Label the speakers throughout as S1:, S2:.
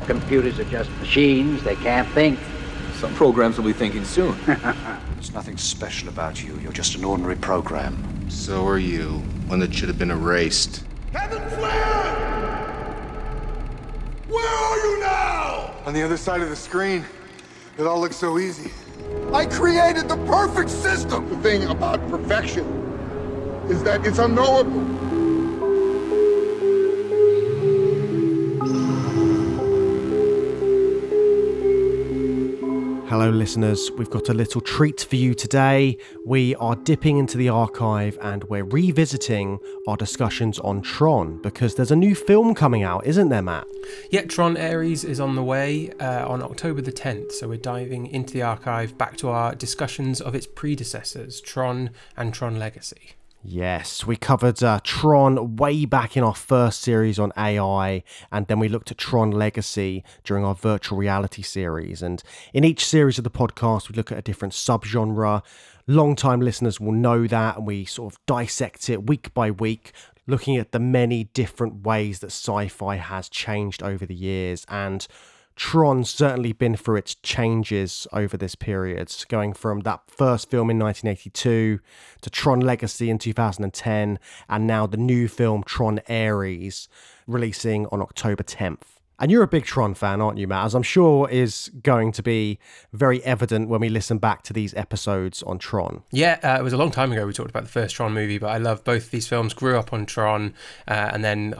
S1: Computers are just machines. They can't think.
S2: Some programs will be thinking soon.
S3: There's nothing special about you. You're just an ordinary program.
S4: So are you. One that should have been erased.
S5: Captain Flynn! Where are you now?
S6: On the other side of the screen. It all looks so easy.
S5: I created the perfect system!
S6: The thing about perfection is that it's unknowable.
S7: Hello listeners, we've got a little treat for you today. We are dipping into the archive and we're revisiting our discussions on Tron because there's a new film coming out, isn't there, Matt?
S8: Yeah, Tron Ares is on the way on October the 10th, so we're diving into the archive back to our discussions of its predecessors, Tron and Tron Legacy.
S7: Yes, we covered Tron way back in our first series on AI, and then we looked at Tron Legacy during our virtual reality series. And in each series of the podcast, we look at a different subgenre. Long-time listeners will know that, and we sort of dissect it week by week, looking at the many different ways that sci-fi has changed over the years. And Tron's certainly been through its changes over this period, going from that first film in 1982 to Tron Legacy in 2010, and now the new film Tron Ares, releasing on October 10th. And you're a big Tron fan, aren't you, Matt? As I'm sure is going to be very evident when we listen back to these episodes on Tron.
S8: Yeah, it was a long time ago we talked about the first Tron movie, but I love both these films, grew up on Tron, and then,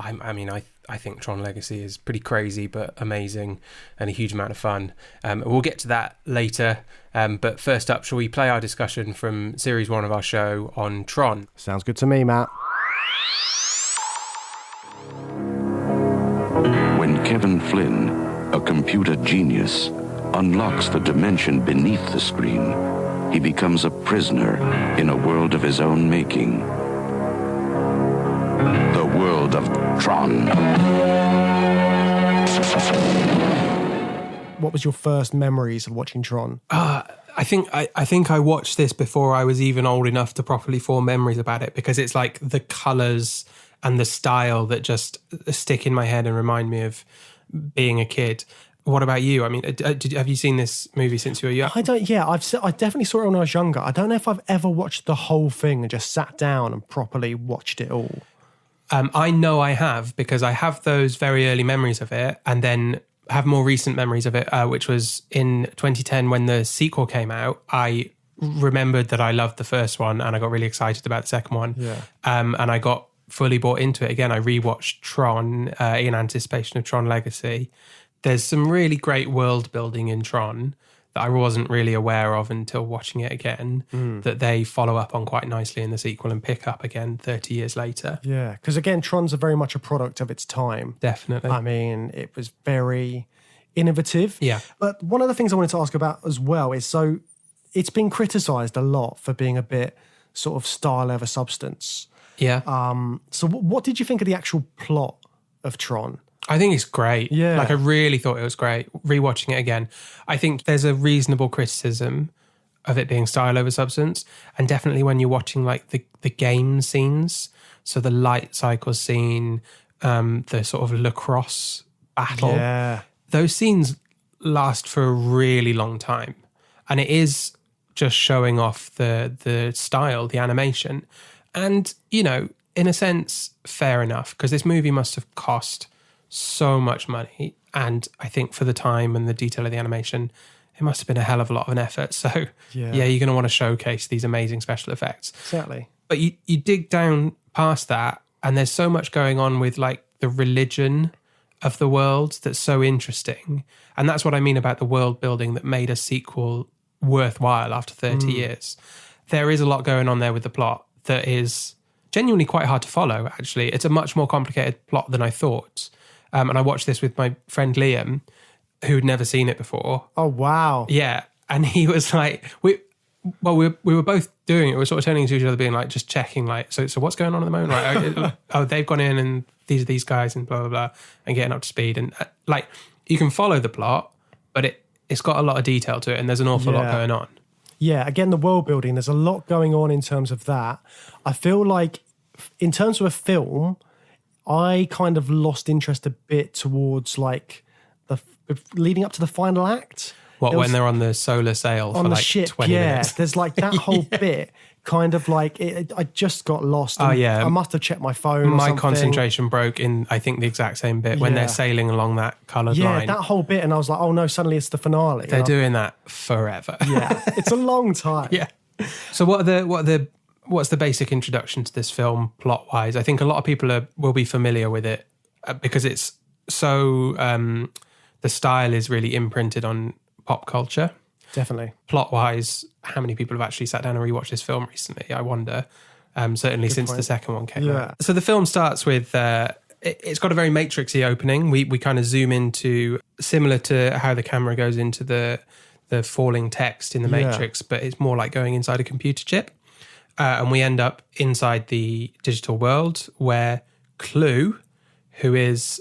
S8: I think Tron Legacy is pretty crazy, but amazing and a huge amount of fun. We'll get to that later. But first up, shall we play our discussion from Series 1 of our show on Tron?
S7: Sounds good to me, Matt.
S9: When Kevin Flynn, a computer genius, unlocks the dimension beneath the screen, he becomes a prisoner in a world of his own making. The world of Tron.
S7: What was your first memories of watching Tron?
S8: I think I watched this before I was even old enough to properly form memories about it, because it's like the colours and the style that just stick in my head and remind me of being a kid. What about you? I mean, have you seen this movie since you were young?
S7: I definitely saw it when I was younger. I don't know if I've ever watched the whole thing and just sat down and properly watched it all.
S8: I know I have, because I have those very early memories of it, and then have more recent memories of it, which was in 2010 when the sequel came out. I remembered that I loved the first one and I got really excited about the second one.
S7: Yeah.
S8: And I got fully bought into it again. I rewatched Tron in anticipation of Tron Legacy. There's some really great world building in Tron that I wasn't really aware of until watching it again, that they follow up on quite nicely in the sequel and pick up again 30 years later.
S7: Yeah, because again, Tron's are very much a product of its time.
S8: Definitely.
S7: I mean, it was very innovative.
S8: Yeah. But
S7: one of the things I wanted to ask about as well is, so it's been criticised a lot for being a bit sort of style over substance.
S8: Yeah.
S7: So what did you think of the actual plot of Tron?
S8: I think it's great.
S7: Yeah.
S8: Like, I really thought it was great. Rewatching it again, I think there's a reasonable criticism of it being style over substance. And definitely when you're watching like the game scenes, so the light cycle scene, the sort of lacrosse battle, those scenes last for a really long time. And it is just showing off the style, the animation. And, you know, in a sense, fair enough, because this movie must have cost so much money, and I think for the time and the detail of the animation, it must have been a hell of a lot of an effort. So yeah you're going to want to showcase these amazing special effects.
S7: Exactly.
S8: But you dig down past that, and there's so much going on with like the religion of the world that's so interesting. And that's what I mean about the world building that made a sequel worthwhile after 30 years. There is a lot going on there with the plot that is genuinely quite hard to follow, actually. It's a much more complicated plot than I thought. And I watched this with my friend Liam, who'd never seen it before.
S7: Oh, wow.
S8: Yeah. And he was like, we were both doing it. We were sort of turning to each other, being like, just checking, like, so what's going on at the moment? Right? Oh, they've gone in and these are these guys and blah, blah, blah, and getting up to speed. And like, you can follow the plot, but it's got a lot of detail to it, and there's an awful lot going on.
S7: Yeah, again, the world building, there's a lot going on in terms of that. I feel like in terms of a film, I kind of lost interest a bit towards like leading up to the final act.
S8: When they're on the solar sail for
S7: on the
S8: like
S7: ship,
S8: 20 minutes?
S7: There's like that whole bit kind of like I just got lost.
S8: Oh, yeah.
S7: I must have checked my phone.
S8: My
S7: or something.
S8: concentration broke in, I think, the exact same bit when they're sailing along that coloured line.
S7: Yeah, that whole bit, and I was like, oh no, suddenly it's the finale.
S8: They're doing that forever.
S7: Yeah, it's a long time.
S8: Yeah. So what's the basic introduction to this film plot wise? I think a lot of people will be familiar with it because it's so the style is really imprinted on pop culture.
S7: Definitely.
S8: Plot wise, how many people have actually sat down and rewatched this film recently? I wonder. Certainly since the second one came out. So the film starts with it's got a very Matrixy opening. We kind of zoom into, similar to how the camera goes into the falling text in the Matrix, but it's more like going inside a computer chip. And we end up inside the digital world where Clue, who is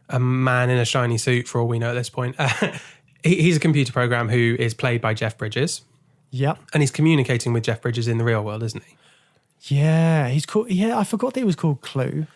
S8: a man in a shiny suit for all we know at this point, he's a computer program who is played by Jeff Bridges.
S7: Yep.
S8: And he's communicating with Jeff Bridges in the real world, isn't he?
S7: Yeah, he's called. Yeah, I forgot that he was called Clue.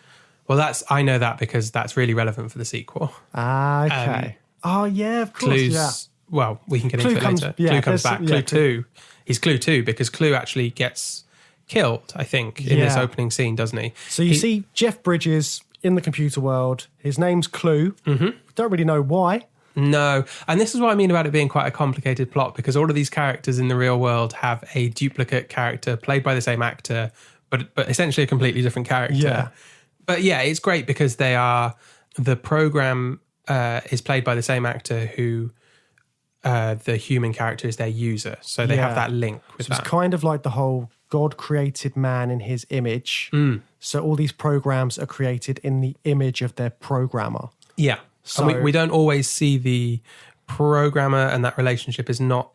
S8: Well, I know that because that's really relevant for the sequel.
S7: Ah, okay. Oh, yeah, of course.
S8: Clue's, well, we can get into it later. Clue comes back. Clue 2. He's Clue 2 because Clue actually gets killed, I think, in this opening scene, doesn't he?
S7: So you see Jeff Bridges in the computer world. His name's Clue. Mm-hmm. Don't really know why.
S8: No. And this is what I mean about it being quite a complicated plot, because all of these characters in the real world have a duplicate character played by the same actor, but essentially a completely different character.
S7: Yeah.
S8: But yeah, it's great because the program is played by the same actor who the human character is their user. So they have that link with that.
S7: It's kind of like the whole God created man in his image. Mm. So all these programs are created in the image of their programmer.
S8: Yeah. So we don't always see the programmer, and that relationship it's not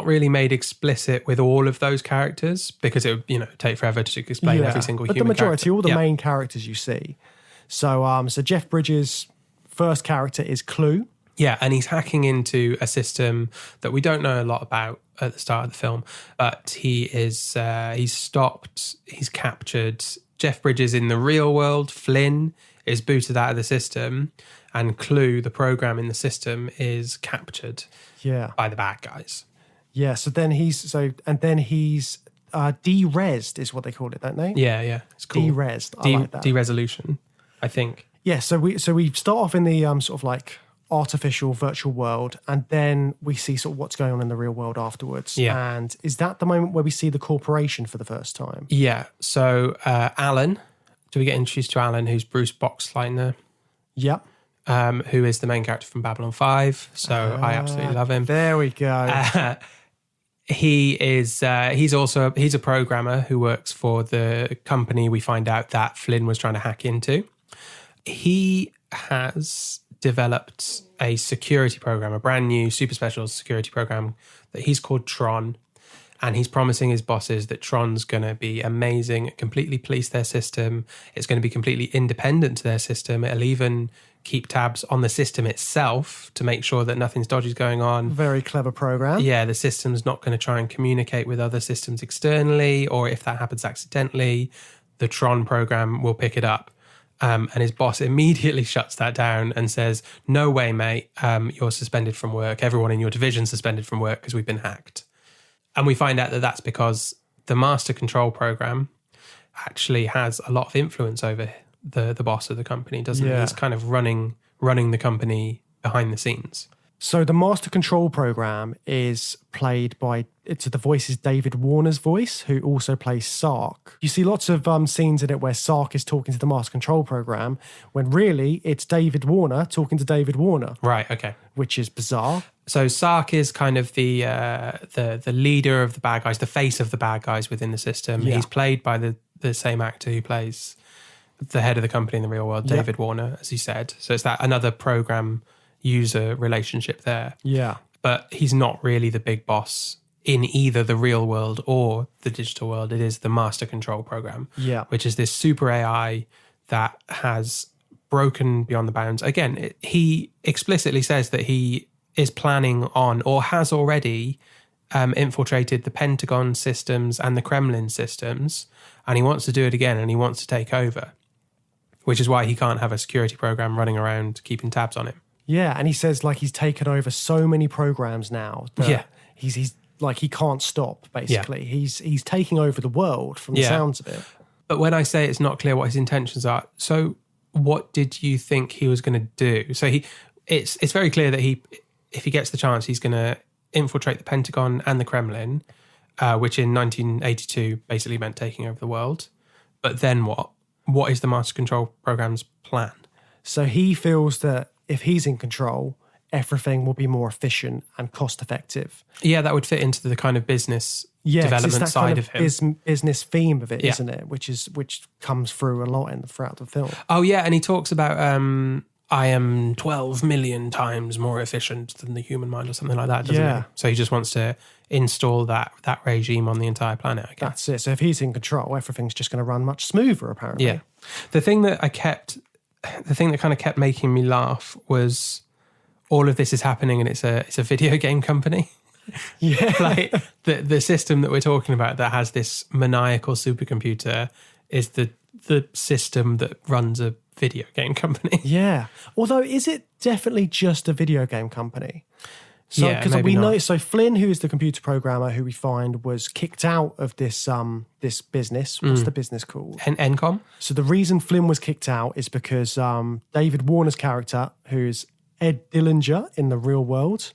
S8: really made explicit with all of those characters because it would take forever to explain every single human character. But the majority,
S7: all the main characters you see. So Jeff Bridges' first character is Clue.
S8: Yeah, and he's hacking into a system that we don't know a lot about at the start of the film, but he's captured. Jeff Bridges in the real world, Flynn, is booted out of the system, and Clue, the program in the system, is captured by the bad guys.
S7: Yeah, so then he's de-resed is what they call it, don't they?
S8: Yeah, it's cool.
S7: De-resed, I like that.
S8: De-resolution, I think.
S7: Yeah, so we start off in the sort of like artificial virtual world, and then we see sort of what's going on in the real world afterwards.
S8: Yeah.
S7: And is that the moment where we see the corporation for the first time?
S8: Yeah. So Alan, do we get introduced to Alan, who's Bruce Boxleitner?
S7: Yep.
S8: Who is the main character from Babylon 5. So I absolutely love him.
S7: There we go.
S8: He's a programmer who works for the company we find out that Flynn was trying to hack into. He has developed a security program, a brand new super special security program that he's called Tron. And he's promising his bosses that Tron's going to be amazing, completely police their system. It's going to be completely independent to their system. It'll even keep tabs on the system itself to make sure that nothing's dodgy going on.
S7: Very clever program.
S8: Yeah, the system's not going to try and communicate with other systems externally, or if that happens accidentally, the Tron program will pick it up. And his boss immediately shuts that down and says, no way, mate, you're suspended from work. Everyone in your division's suspended from work because we've been hacked. And we find out that that's because the master control program actually has a lot of influence over the boss of the company, doesn't he? He's kind of running the company behind the scenes.
S7: So the master control program is played by, the voice is David Warner's voice, who also plays Sark. You see lots of scenes in it where Sark is talking to the master control program, when really it's David Warner talking to David Warner.
S8: Right, okay.
S7: Which is bizarre.
S8: So Sark is kind of the leader of the bad guys, the face of the bad guys within the system. Yeah. He's played by the same actor who plays the head of the company in the real world, David Warner, as you said. So it's that another program user relationship there.
S7: Yeah.
S8: But he's not really the big boss in either the real world or the digital world. It is the master control program, which is this super AI that has broken beyond the bounds. Again, he explicitly says that he is planning on, or has already infiltrated the Pentagon systems and the Kremlin systems, and he wants to do it again, and he wants to take over, which is why he can't have a security program running around keeping tabs on him.
S7: Yeah, and he says like he's taken over so many programs now that he's like he can't stop, basically. Yeah. He's taking over the world from the sounds of it.
S8: But when I say it's not clear what his intentions are, so what did you think he was going to do? So it's very clear that if he gets the chance, he's going to infiltrate the Pentagon and the Kremlin, which in 1982 basically meant taking over the world. But then what? What is the Master Control Program's plan?
S7: So he feels that if he's in control, everything will be more efficient and cost effective.
S8: Yeah, that would fit into the kind of business development side of him.
S7: Business theme of it, isn't it? Which comes through a lot throughout the film.
S8: Oh yeah, and he talks about I am 12 million times more efficient than the human mind or something like that, doesn't he? So he just wants to install that regime on the entire planet, I guess.
S7: That's it. So if he's in control, everything's just going to run much smoother, apparently.
S8: Yeah. The thing that kind of kept making me laugh was all of this is happening and it's a video game company.
S7: Yeah.
S8: Like the system that we're talking about that has this maniacal supercomputer is the system that runs a video game company.
S7: Yeah. Although, is it definitely just a video game company? So, because we know, so Flynn, who is the computer programmer, who we find was kicked out of this business. What's the business called?
S8: Encom.
S7: So the reason Flynn was kicked out is because David Warner's character, who's Ed Dillinger in the real world,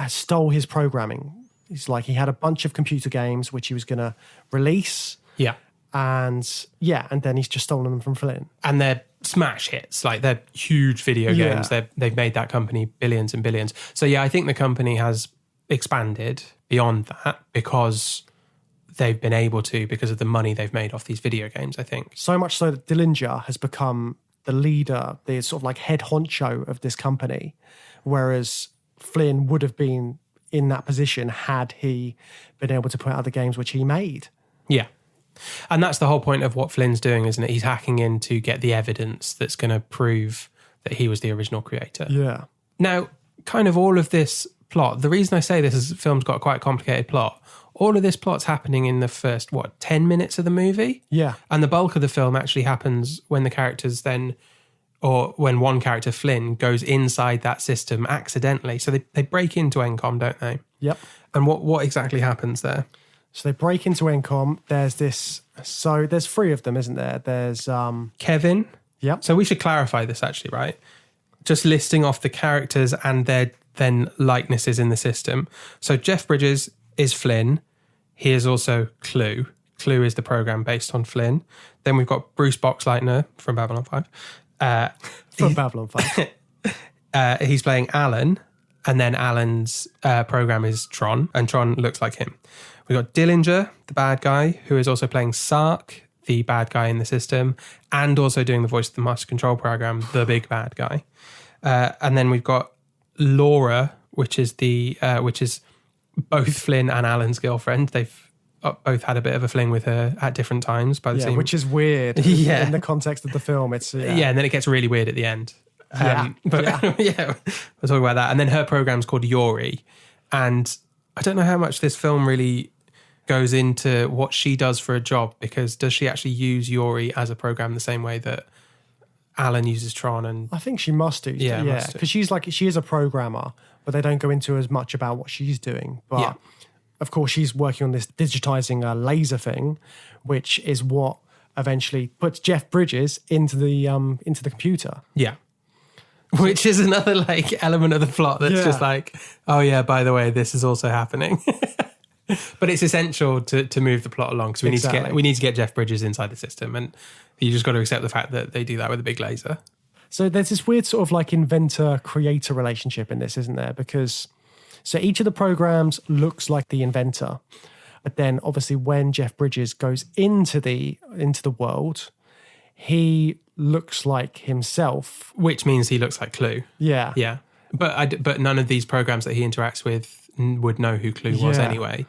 S7: stole his programming. He's like, he had a bunch of computer games which he was going to release.
S8: Yeah.
S7: And then he's just stolen them from Flynn.
S8: And they're smash hits, like they're huge video games. They've made that company billions and billions. So yeah, I think the company has expanded beyond that because they've been able to, because of the money they've made off these video games, I think.
S7: So much so that Dillinger has become the leader, the sort of like head honcho of this company, whereas Flynn would have been in that position had he been able to put out the games which he made.
S8: Yeah. And that's the whole point of what Flynn's doing, isn't it? He's hacking in to get the evidence that's going to prove that he was the original creator.
S7: Yeah.
S8: Now, kind of all of this plot, the reason I say this is the film's got quite a complicated plot. All of this plot's happening in the first, 10 minutes of the movie?
S7: Yeah.
S8: And the bulk of the film actually happens when the characters then, or when one character, Flynn, goes inside that system accidentally. So they break into Encom, don't they?
S7: Yep.
S8: And what exactly happens there?
S7: So they break into Encom. There's three of them, isn't there? There's
S8: Kevin.
S7: Yep.
S8: So we should clarify this actually, right? Just listing off the characters and their then likenesses in the system. So Jeff Bridges is Flynn. He is also Clue. Clue is the program based on Flynn. Then we've got Bruce Boxleitner from Babylon 5.
S7: Babylon 5.
S8: He's playing Alan. And then Alan's program is Tron. And Tron looks like him. We've got Dillinger, the bad guy, who is also playing Sark, the bad guy in the system, and also doing the voice of the Master Control Program, the big bad guy. And then we've got Laura, which is both Flynn and Alan's girlfriend. They've both had a bit of a fling with her at different times by the scene.
S7: Which is weird in the context of the film. It's and
S8: then it gets really weird at the end. We'll talk about that. And then her program's called Yori. And I don't know how much this film really goes into what she does for a job, because does she actually use Yori as a program the same way that Alan uses Tron? And
S7: I think she must do. Yeah, because she is a programmer, but they don't go into as much about what she's doing. But of course, she's working on this digitizing a laser thing, which is what eventually puts Jeff Bridges into the computer.
S8: Yeah. Which is another element of the plot that's just oh yeah, by the way, this is also happening. But it's essential to move the plot along, because we need to get Jeff Bridges inside the system, and you just got to accept the fact that they do that with a big laser.
S7: So there's this weird sort of inventor-creator relationship in this, isn't there? Because so each of the programs looks like the inventor, but then obviously when Jeff Bridges goes into the world, he looks like himself,
S8: which means he looks like Clue.
S7: Yeah.
S8: But none of these programs that he interacts with would know who Clue was anyway.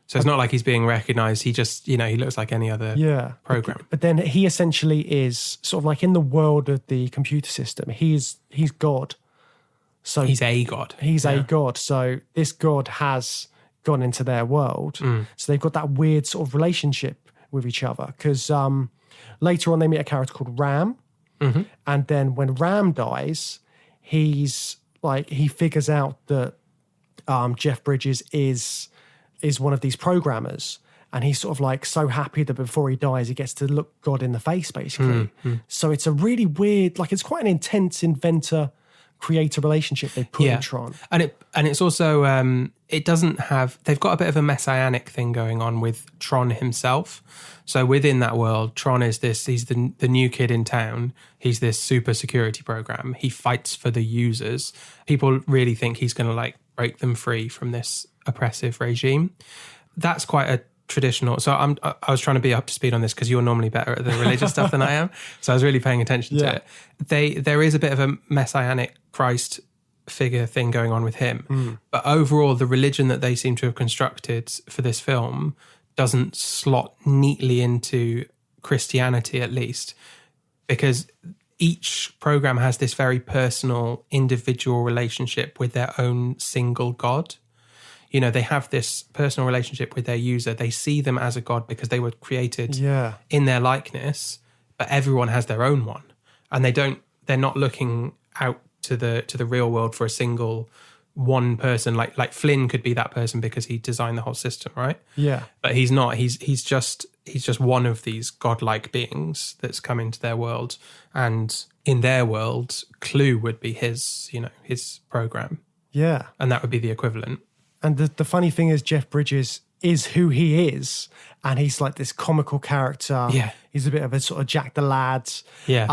S8: So it's not like he's being recognized. He just, he looks like any other program.
S7: But then he essentially is sort of in the world of the computer system. He's God. So
S8: he's a god.
S7: He's a god. So this god has gone into their world. So they've got that weird sort of relationship with each other. Because later on they meet a character called Ram, And then when Ram dies, he figures out that Jeff Bridges is one of these programmers. And he's sort of like so happy that before he dies, he gets to look God in the face, basically. So it's a really weird, like it's quite an intense inventor-creator relationship they put in Tron.
S8: And it's also, it doesn't have, they've got a bit of a messianic thing going on with Tron himself. So within that world, Tron is he's the new kid in town. He's this super security program. He fights for the users. People really think he's going to like break them free from this oppressive regime. That's quite a traditional. So I was trying to be up to speed on this because you're normally better at the religious stuff than I am. So I was really paying attention to it. There is a bit of a messianic Christ figure thing going on with him. But overall, the religion that they seem to have constructed for this film doesn't slot neatly into Christianity, at least, because each program has this very personal, individual relationship with their own single God. You know, they have this personal relationship with their user. They see them as a god because they were created in their likeness, but everyone has their own one. And they're not looking out to the real world for a single one person. Like Flynn could be that person because he designed the whole system, right? Yeah. But he's not. He's just one of these godlike beings that's come into their world. And in their world, Clue would be his program. Yeah. And that would be the equivalent.
S7: And the funny thing is, Jeff Bridges is who he is, and he's like this comical character. Yeah, he's a bit of a sort of Jack the Lad. Yeah.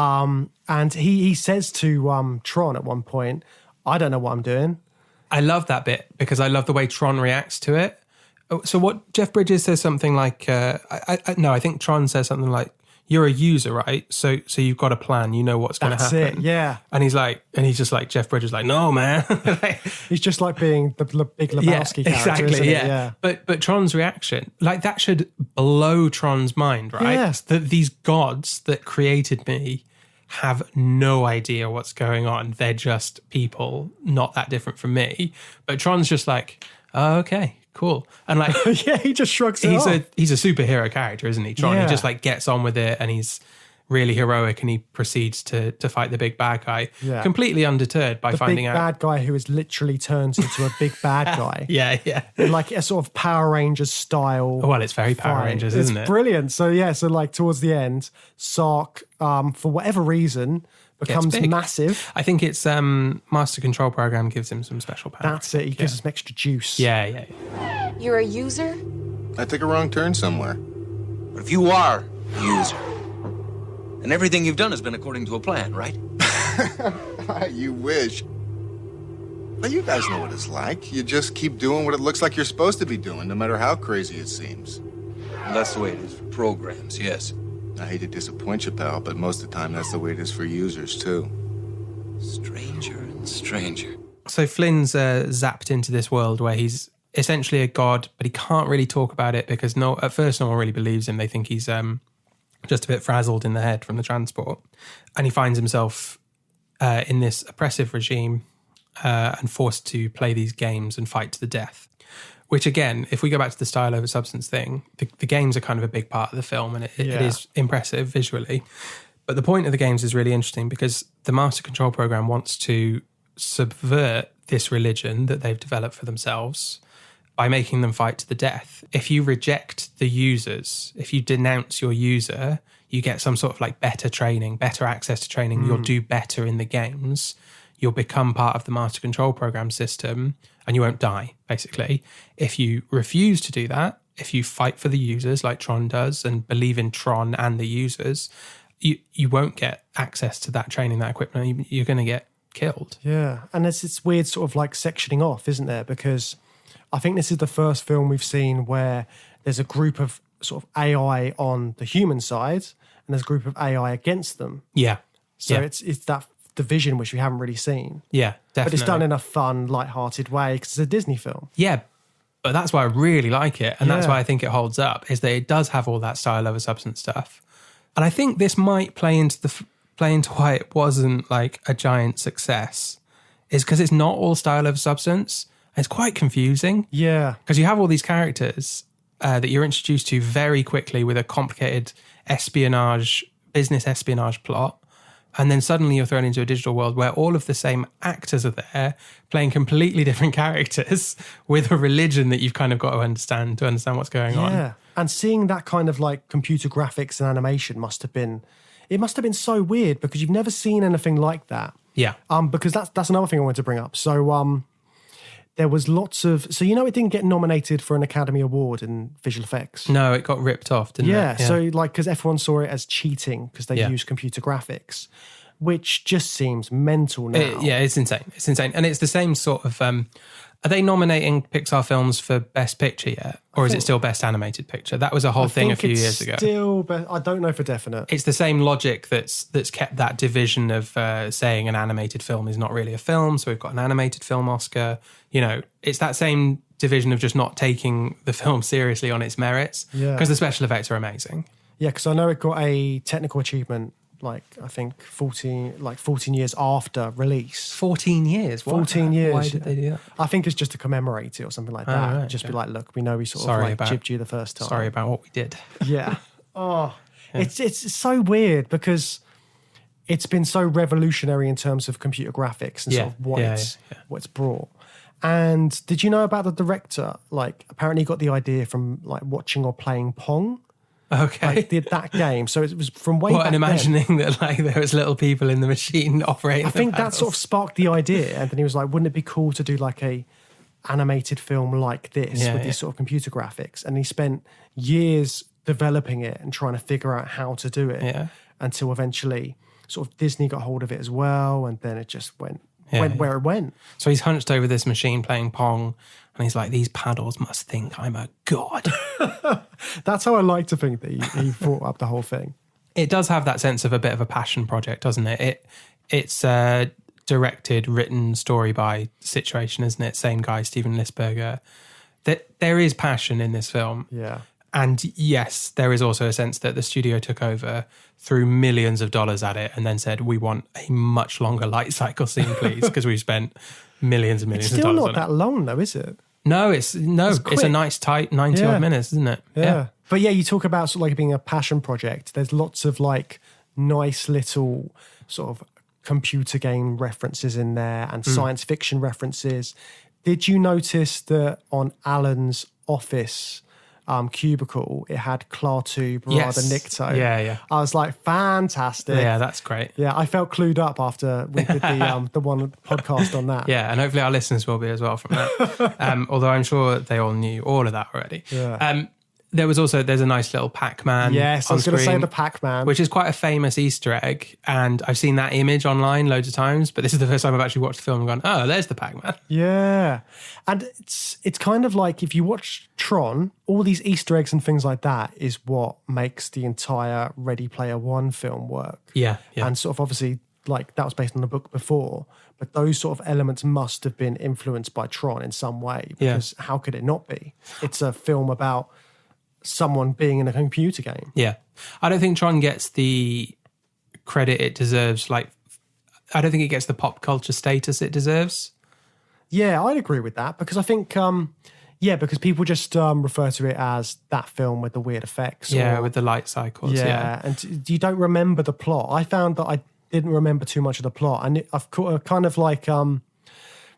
S7: And he says to Tron at one point, "I don't know what I'm doing."
S8: I love that bit because I love the way Tron reacts to it. So what Jeff Bridges says something like, I think Tron says something like, "You're a user, right? So you've got a plan. You know what's going to happen."
S7: That's it, yeah.
S8: And he's just like, Jeff Bridges, like, "No, man."
S7: He's just like being the big Lebowski character,
S8: exactly,
S7: isn't it?
S8: Yeah. But Tron's reaction, like that should blow Tron's mind, right?
S7: Yes.
S8: That these gods that created me have no idea what's going on. They're just people, not that different from me. But Tron's just like, "Oh, okay. Cool." And like,
S7: yeah, he just shrugs it off.
S8: He's a superhero character, isn't he, Tron? He just like gets on with it and he's really heroic and he proceeds to fight the big bad guy, completely undeterred by finding out.
S7: The big bad guy who is literally turns into a big bad guy.
S8: Yeah.
S7: In like a sort of Power Rangers style.
S8: Well, it's very Power Rangers, isn't it?
S7: It's brilliant. So like towards the end, Sark, for whatever reason, becomes massive.
S8: I think it's Master Control Program gives him some special power.
S7: That's it. He gives us some extra juice.
S8: Yeah.
S10: You're a user?
S4: I took a wrong turn somewhere.
S11: But if you are a user, then everything you've done has been according to a plan, right?
S4: You wish. But you guys know what it's like. You just keep doing what it looks like you're supposed to be doing, no matter how crazy it seems.
S11: Well, that's the way it is for programs, yes.
S4: I hate to disappoint you, pal, but most of the time that's the way it is for users, too.
S11: Stranger and stranger.
S8: So Flynn's zapped into this world where he's essentially a god, but he can't really talk about it because at first no one really believes him. They think he's just a bit frazzled in the head from the transport. And he finds himself in this oppressive regime and forced to play these games and fight to the death. Which again, if we go back to the style over substance thing, the games are kind of a big part of the film and it is impressive visually. But the point of the games is really interesting because the Master Control Program wants to subvert this religion that they've developed for themselves by making them fight to the death. If you reject the users, if you denounce your user, you get some sort of like better training, better access to training. You'll do better in the games. You'll become part of the Master Control Program system and you won't die, basically. If you refuse to do that, if you fight for the users like Tron does and believe in Tron and the users, you won't get access to that training, that equipment. You're going to get killed.
S7: Yeah, and there's this weird sort of like sectioning off, isn't there? Because I think this is the first film we've seen where there's a group of sort of AI on the human side and there's a group of AI against them.
S8: Yeah.
S7: So it's that division which we haven't really seen.
S8: Yeah, definitely.
S7: But it's done in a fun, light-hearted way because it's a Disney film.
S8: Yeah, but that's why I really like it. And that's why I think it holds up, is that it does have all that style over substance stuff. And I think this might play into why it wasn't like a giant success, is because it's not all style over substance. It's quite confusing.
S7: Yeah.
S8: Because you have all these characters that you're introduced to very quickly with a complicated business espionage plot. And then suddenly you're thrown into a digital world where all of the same actors are there playing completely different characters with a religion that you've kind of got to understand what's going on.
S7: Yeah. And seeing that kind of like computer graphics and animation must have been so weird because you've never seen anything like that.
S8: Yeah.
S7: Because that's another thing I wanted to bring up. So there was lots of... So, it didn't get nominated for an Academy Award in visual effects.
S8: No, it got ripped off, didn't it?
S7: Yeah, so like, because everyone saw it as cheating because they used computer graphics, which just seems mental now.
S8: It's insane. It's insane. And it's the same sort of... are they nominating Pixar films for Best Picture yet? Or is it still Best Animated Picture? That was a whole thing a few years ago.
S7: I don't know for definite.
S8: It's the same logic that's kept that division of saying an animated film is not really a film. So we've got an animated film Oscar. It's that same division of just not taking the film seriously on its merits.
S7: Yeah.
S8: Because the special effects are amazing.
S7: Yeah, because I know it got a technical achievement, I think 14 years after release.
S8: 14 years?
S7: 14 years.
S8: Why did they do that?
S7: I think it's just to commemorate it or something like that.
S8: Right,
S7: just be like, look, we know we sort of jibbed you the first time.
S8: Sorry about what we did.
S7: Yeah. It's so weird because it's been so revolutionary in terms of computer graphics and sort of what it's brought. And did you know about the director? Apparently got the idea from watching or playing Pong.
S8: Okay.
S7: Did that game. So it was from way back
S8: and imagining
S7: then.
S8: that there was little people in the machine operating.
S7: I think that sort of sparked the idea. And then he was like, wouldn't it be cool to do a animated film like this with these sort of computer graphics? And he spent years developing it and trying to figure out how to do it until eventually sort of Disney got hold of it as well. And then it just went where it went.
S8: So he's hunched over this machine playing Pong and he's like, these paddles must think I'm a god.
S7: That's how I like to think that he brought up the whole thing.
S8: It does have that sense of a bit of a passion project, doesn't it? It's a directed, written story by situation, isn't it? Same guy, Steven Lisberger. There is passion in this film.
S7: Yeah.
S8: And yes, there is also a sense that the studio took over, threw millions of dollars at it, and then said, we want a much longer light cycle scene, please, because we've spent millions and millions of dollars on it.
S7: It's still not that long, though, is it?
S8: No, it's a nice tight 90-odd minutes, isn't it?
S7: Yeah. But you talk about sort of it being a passion project. There's lots of nice little sort of computer game references in there and science fiction references. Did you notice that on Alan's office cubicle, it had Klaatu, Barada, Nikto?
S8: Yeah.
S7: I was like, fantastic.
S8: Yeah, that's great.
S7: Yeah, I felt clued up after we did the one podcast on that.
S8: Yeah, and hopefully our listeners will be as well from that. Although I'm sure they all knew all of that already.
S7: Yeah.
S8: There's a nice little Pac-Man.
S7: Yes, I was going to say the Pac-Man.
S8: Which is quite a famous Easter egg. And I've seen that image online loads of times, but this is the first time I've actually watched the film and gone, oh, there's the Pac-Man.
S7: Yeah. And it's kind of like if you watch Tron, all these Easter eggs and things like that is what makes the entire Ready Player One film work.
S8: Yeah.
S7: And sort of obviously that was based on the book before, but those sort of elements must have been influenced by Tron in some way because how could it not be? It's a film about someone being in a computer game.
S8: Yeah. I don't think Tron gets the credit it deserves. I don't think it gets the pop culture status it deserves.
S7: Yeah, I'd agree with that because I think, because people just refer to it as that film with the weird effects.
S8: Yeah, with the light cycles. Yeah.
S7: And you don't remember the plot. I found that I didn't remember too much of the plot. And I've kind of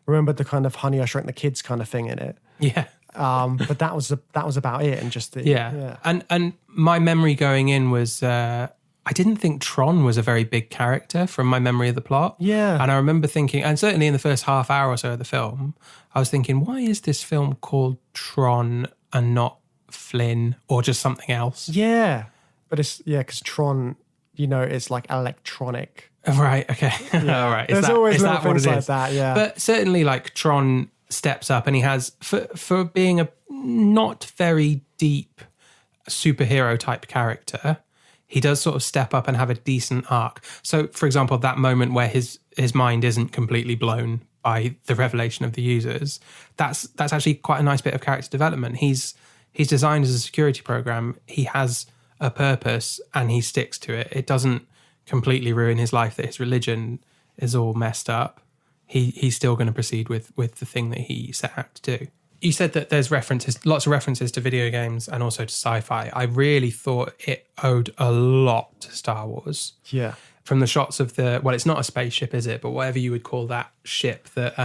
S7: remembered the kind of Honey, I Shrunk the Kids kind of thing in it.
S8: Yeah.
S7: But that was about it, and just
S8: And my memory going in was I didn't think Tron was a very big character from my memory of the plot.
S7: Yeah,
S8: and I remember thinking, and certainly in the first half hour or so of the film, I was thinking, why is this film called Tron and not Flynn or just something else?
S7: Yeah, but it's because Tron, it's like electronic.
S8: Right. Okay.
S7: Yeah.
S8: All right.
S7: There's always little things like that. Yeah,
S8: but certainly Tron steps up and he has for being a not very deep superhero type character, he does sort of step up and have a decent arc. So for example, that moment where his mind isn't completely blown by the revelation of the users, that's actually quite a nice bit of character development. He's designed as a security program, he has a purpose and he sticks to it. It doesn't completely ruin his life that his religion is all messed up. He's still going to proceed with the thing that he set out to do. You said that there's lots of references to video games and also to sci-fi. I really thought it owed a lot to Star Wars.
S7: Yeah.
S8: from the shots of it's not a spaceship, is it? But whatever you would call that ship that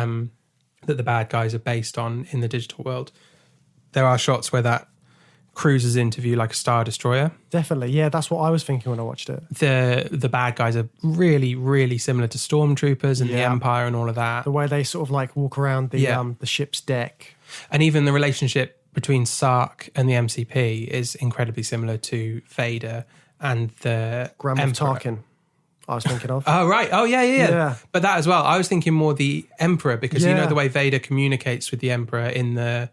S8: the bad guys are based on in the digital world, there are shots where that cruises into view like a Star Destroyer.
S7: Definitely, yeah, that's what I was thinking when I watched it.
S8: The bad guys are really, really similar to stormtroopers and the Empire and all of that.
S7: The way they sort of like walk around the ship's deck.
S8: And even the relationship between Sark and the MCP is incredibly similar to Vader and the
S7: Grand Moff Tarkin, I was thinking of.
S8: Oh, right. Oh, yeah. But that as well. I was thinking more the Emperor, because you know the way Vader communicates with the Emperor in the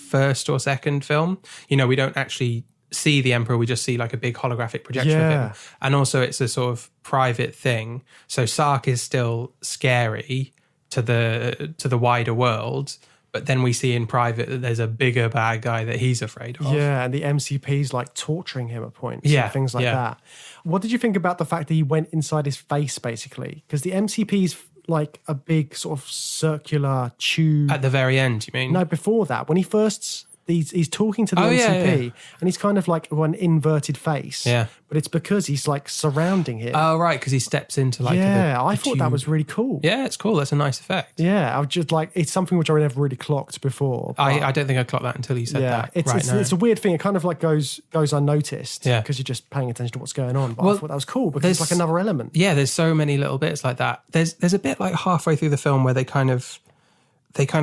S8: first or second film. You know, we don't actually see the Emperor, we just see like a big holographic projection of him. And also it's a sort of private thing. So Sark is still scary to the wider world, but then we see in private that there's a bigger bad guy that he's afraid of.
S7: Yeah, and the MCP's like torturing him at points. Yeah, and things like that. What did you think about the fact that he went inside his face, basically? Because the MCP's like a big sort of circular tube.
S8: At the very end, you mean?
S7: No, before that. When he first... He's talking to the MCP and he's kind of like an inverted face. Yeah. But it's because he's like surrounding him.
S8: Oh, right, because he steps into like
S7: I thought that was really cool.
S8: Yeah, it's cool. That's a nice effect.
S7: Yeah, I was just like, it's something which I never really clocked before.
S8: I don't think I clocked that until you said that.
S7: It's a weird thing. It kind of like goes unnoticed because you're just paying attention to what's going on. But I thought that was cool because it's like another element.
S8: Yeah, there's so many little bits like that. There's a bit like halfway through the film where they kind of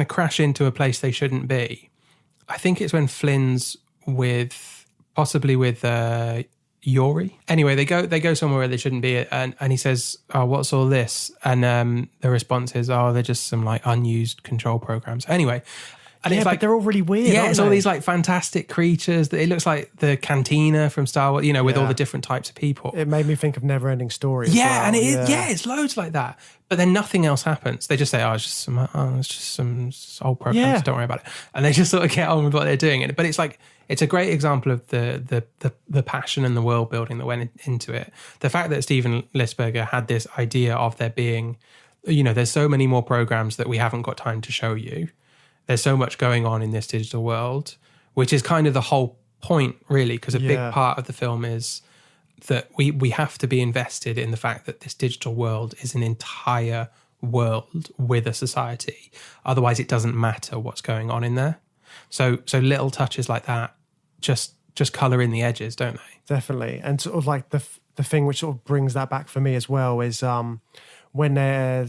S8: crash into a place they shouldn't be. I think it's when Flynn's possibly with Yori. Anyway, they go somewhere where they shouldn't be, and he says, "Oh, what's all this?" And the response is, "Oh, they're just some like unused control programs." Anyway, and it's like
S7: they're all really weird.
S8: Yeah, it's all these like fantastic creatures. It looks like the cantina from Star Wars, with all the different types of people.
S7: It made me think of Neverending Story.
S8: And it's loads like that. But then nothing else happens. They just say, it's just some old programs. Don't worry about it. And they just sort of get on with what they're doing. But it's like, it's a great example of the passion and the world building that went into it. The fact that Steven Lisberger had this idea of there being, there's so many more programs that we haven't got time to show you. There's so much going on in this digital world, which is kind of the whole point, really, because a big part of the film is that we have to be invested in the fact that this digital world is an entire world with a society. Otherwise, it doesn't matter what's going on in there. So little touches like that just colour in the edges, don't they?
S7: Definitely. And sort of like the thing which sort of brings that back for me as well is when I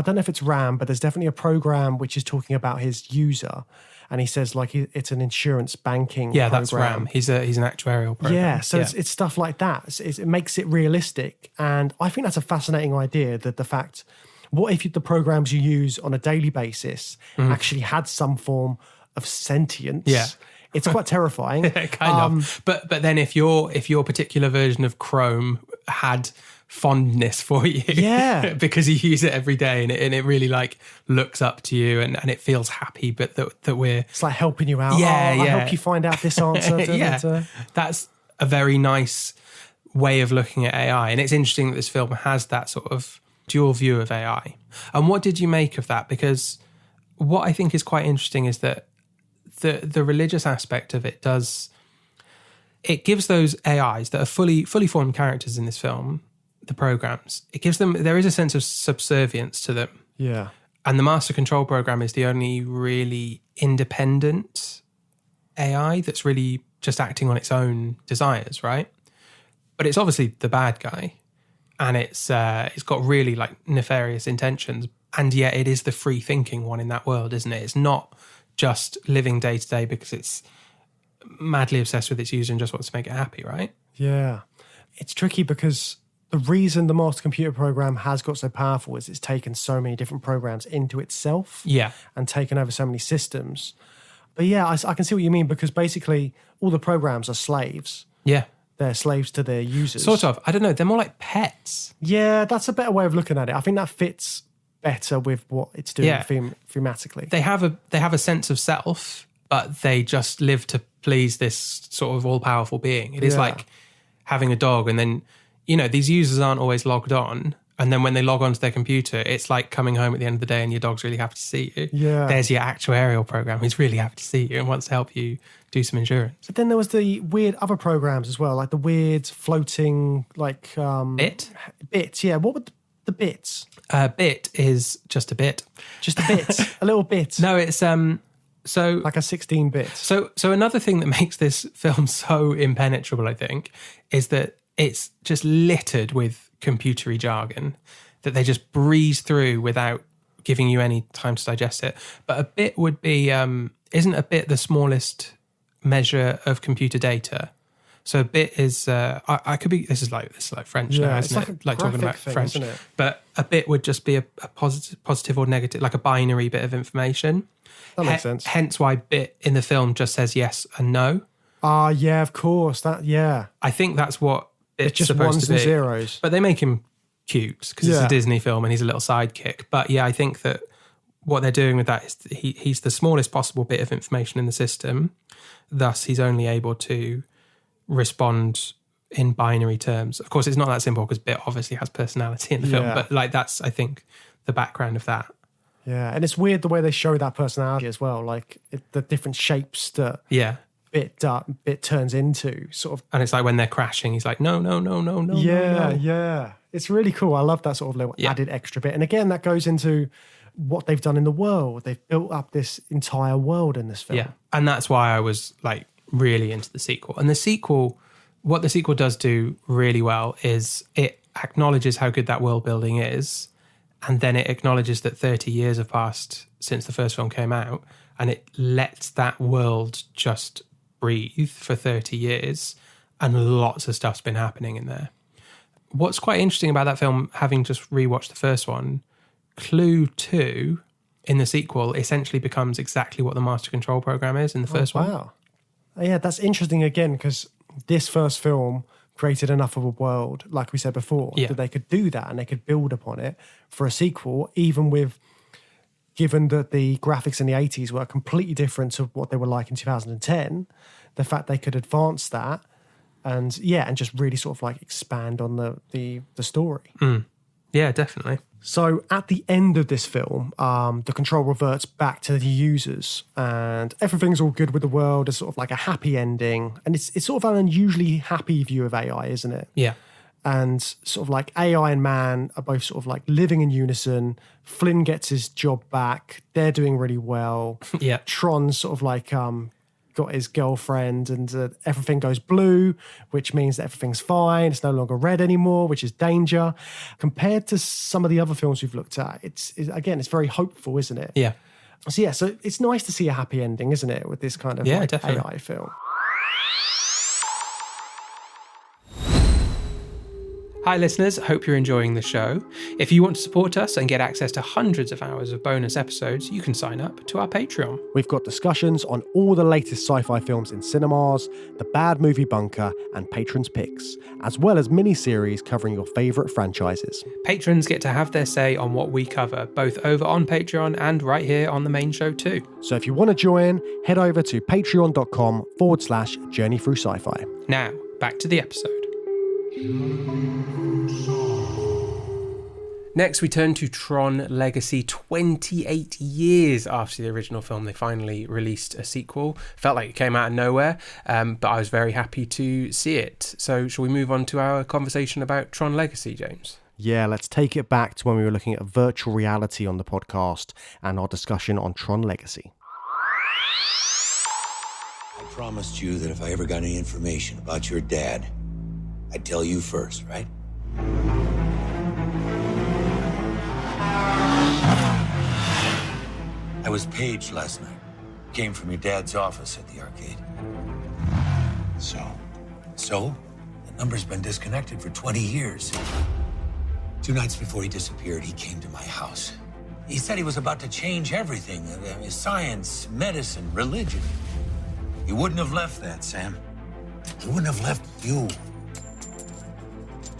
S7: don't know if it's RAM, but there's definitely a program which is talking about his user. And he says like it's an insurance banking program.
S8: That's RAM. He's an actuarial program.
S7: Yeah, so it's stuff like that. It makes it realistic. And I think that's a fascinating idea, that the fact, what if the programs you use on a daily basis actually had some form of sentience?
S8: Yeah.
S7: It's quite terrifying.
S8: kind of. But then if your particular version of Chrome had fondness for you because you use it every day and it really like looks up to you and it feels happy, but that we're,
S7: it's like helping you out. I help you find out this answer.
S8: That's a very nice way of looking at AI, and it's interesting that this film has that sort of dual view of AI. And what did you make of that? Because what I think is quite interesting is that the religious aspect of it gives those AIs that are fully formed characters in this film, the programs, there is a sense of subservience to them.
S7: Yeah.
S8: And the master control program is the only really independent AI that's really just acting on its own desires, right? But it's obviously the bad guy, and it's got really like nefarious intentions, and yet it is the free thinking one in that world, isn't it? It's not just living day to day because it's madly obsessed with its user and just wants to make it happy, right?
S7: Yeah. It's tricky because the reason the master computer program has got so powerful is it's taken so many different programs into itself.
S8: Yeah.
S7: And taken over so many systems. But yeah, I can see what you mean, because basically all the programs are slaves.
S8: Yeah.
S7: They're slaves to their users.
S8: Sort of. I don't know. They're more like pets.
S7: Yeah, that's a better way of looking at it. I think that fits better with what it's doing thematically.
S8: They have a sense of self, but they just live to please this sort of all-powerful being. It is like having a dog, and then, these users aren't always logged on, And then when they log onto their computer, it's like coming home at the end of the day and your dog's really happy to see you.
S7: Yeah.
S8: There's your actuarial program who's really happy to see you and wants to help you do some insurance.
S7: But then there was the weird other programs as well, like the weird floating, like...
S8: Bit?
S7: Bits, yeah. What were the bits?
S8: Bit is just a bit.
S7: Just a bit. A little bit.
S8: No, it's... So
S7: like a 16-bit.
S8: So another thing that makes this film so impenetrable, I think, is that it's just littered with computery jargon that they just breeze through without giving you any time to digest it. But a bit would be, isn't a bit the smallest measure of computer data? So a bit is, I could be, this is like French now, isn't it? Like talking about
S7: thing,
S8: French.
S7: isn't it?
S8: But a bit would just be a positive or negative, like a binary bit of information.
S7: That makes sense.
S8: Hence why bit in the film just says yes and no.
S7: Ah, yeah, of course. That.
S8: I think that's what it's
S7: just
S8: supposed
S7: ones
S8: to be.
S7: and zeros.
S8: But they make him cute because it's a Disney film and he's a little sidekick. But yeah, I think that what they're doing with that is he's the smallest possible bit of information in the system. Thus, he's only able to respond in binary terms. Of course, it's not that simple because bit obviously has personality in the film. But like that's, I think, the background of that.
S7: Yeah, and it's weird the way they show that personality as well, like the different shapes that bit turns into, sort of.
S8: And it's like when they're crashing, he's like, no.
S7: Yeah. It's really cool. I love that sort of little added extra bit. And again, that goes into what they've done in the world. They've built up this entire world in this film.
S8: Yeah, and that's why I was like really into the sequel. And the sequel, what the sequel does do really well is it acknowledges how good that world building is. And then it acknowledges that 30 years have passed since the first film came out, and it lets that world just breathe for 30 years, and lots of stuff's been happening in there. What's quite interesting about that film, having just rewatched the first one, Clue 2 in the sequel essentially becomes exactly what the Master Control program is in the first one.
S7: Wow. Yeah, that's interesting again, because this first film created enough of a world, like we said before, that they could do that and they could build upon it for a sequel, even with, given that the graphics in the 80s were completely different to what they were like in 2010, the fact they could advance that and just really sort of like expand on the story.
S8: Yeah, definitely.
S7: So at the end of this film, the control reverts back to the users and everything's all good with the world. It's sort of like a happy ending. And it's sort of an unusually happy view of AI, isn't it?
S8: Yeah.
S7: And sort of like AI and man are both sort of like living in unison. Flynn gets his job back. They're doing really well.
S8: Yeah.
S7: Tron's sort of like got his girlfriend and everything goes blue, which means that everything's fine. It's no longer red anymore, which is danger. Compared to some of the other films we've looked at, it's very hopeful, isn't it?
S8: Yeah.
S7: So it's nice to see a happy ending, isn't it, with this kind of AI film.
S8: Hi listeners, hope you're enjoying the show. If you want to support us and get access to hundreds of hours of bonus episodes, you can sign up to our Patreon.
S7: We've got discussions on all the latest sci-fi films in cinemas, the Bad Movie Bunker, and Patrons' Picks, as well as mini-series covering your favourite franchises.
S8: Patrons get to have their say on what we cover, both over on Patreon and right here on the main show too.
S7: So if you want to join, head over to patreon.com/Journey Through Sci-Fi.
S8: Now, back to the episode. Next, we turn to Tron Legacy. 28 years after the original film, they finally released a sequel. Felt like it came out of nowhere, but I was very happy to see it. So, shall we move on to our conversation about Tron Legacy, James?
S7: Yeah, let's take it back to when we were looking at virtual reality on the podcast and our discussion on Tron Legacy.
S10: I promised you that if I ever got any information about your dad, I'd tell you first, right? I was paged last night. Came from your dad's office at the arcade. So? The number's been disconnected for 20 years. 2 nights before he disappeared, he came to my house. He said he was about to change everything. Science, medicine, religion. He wouldn't have left that, Sam. He wouldn't have left you.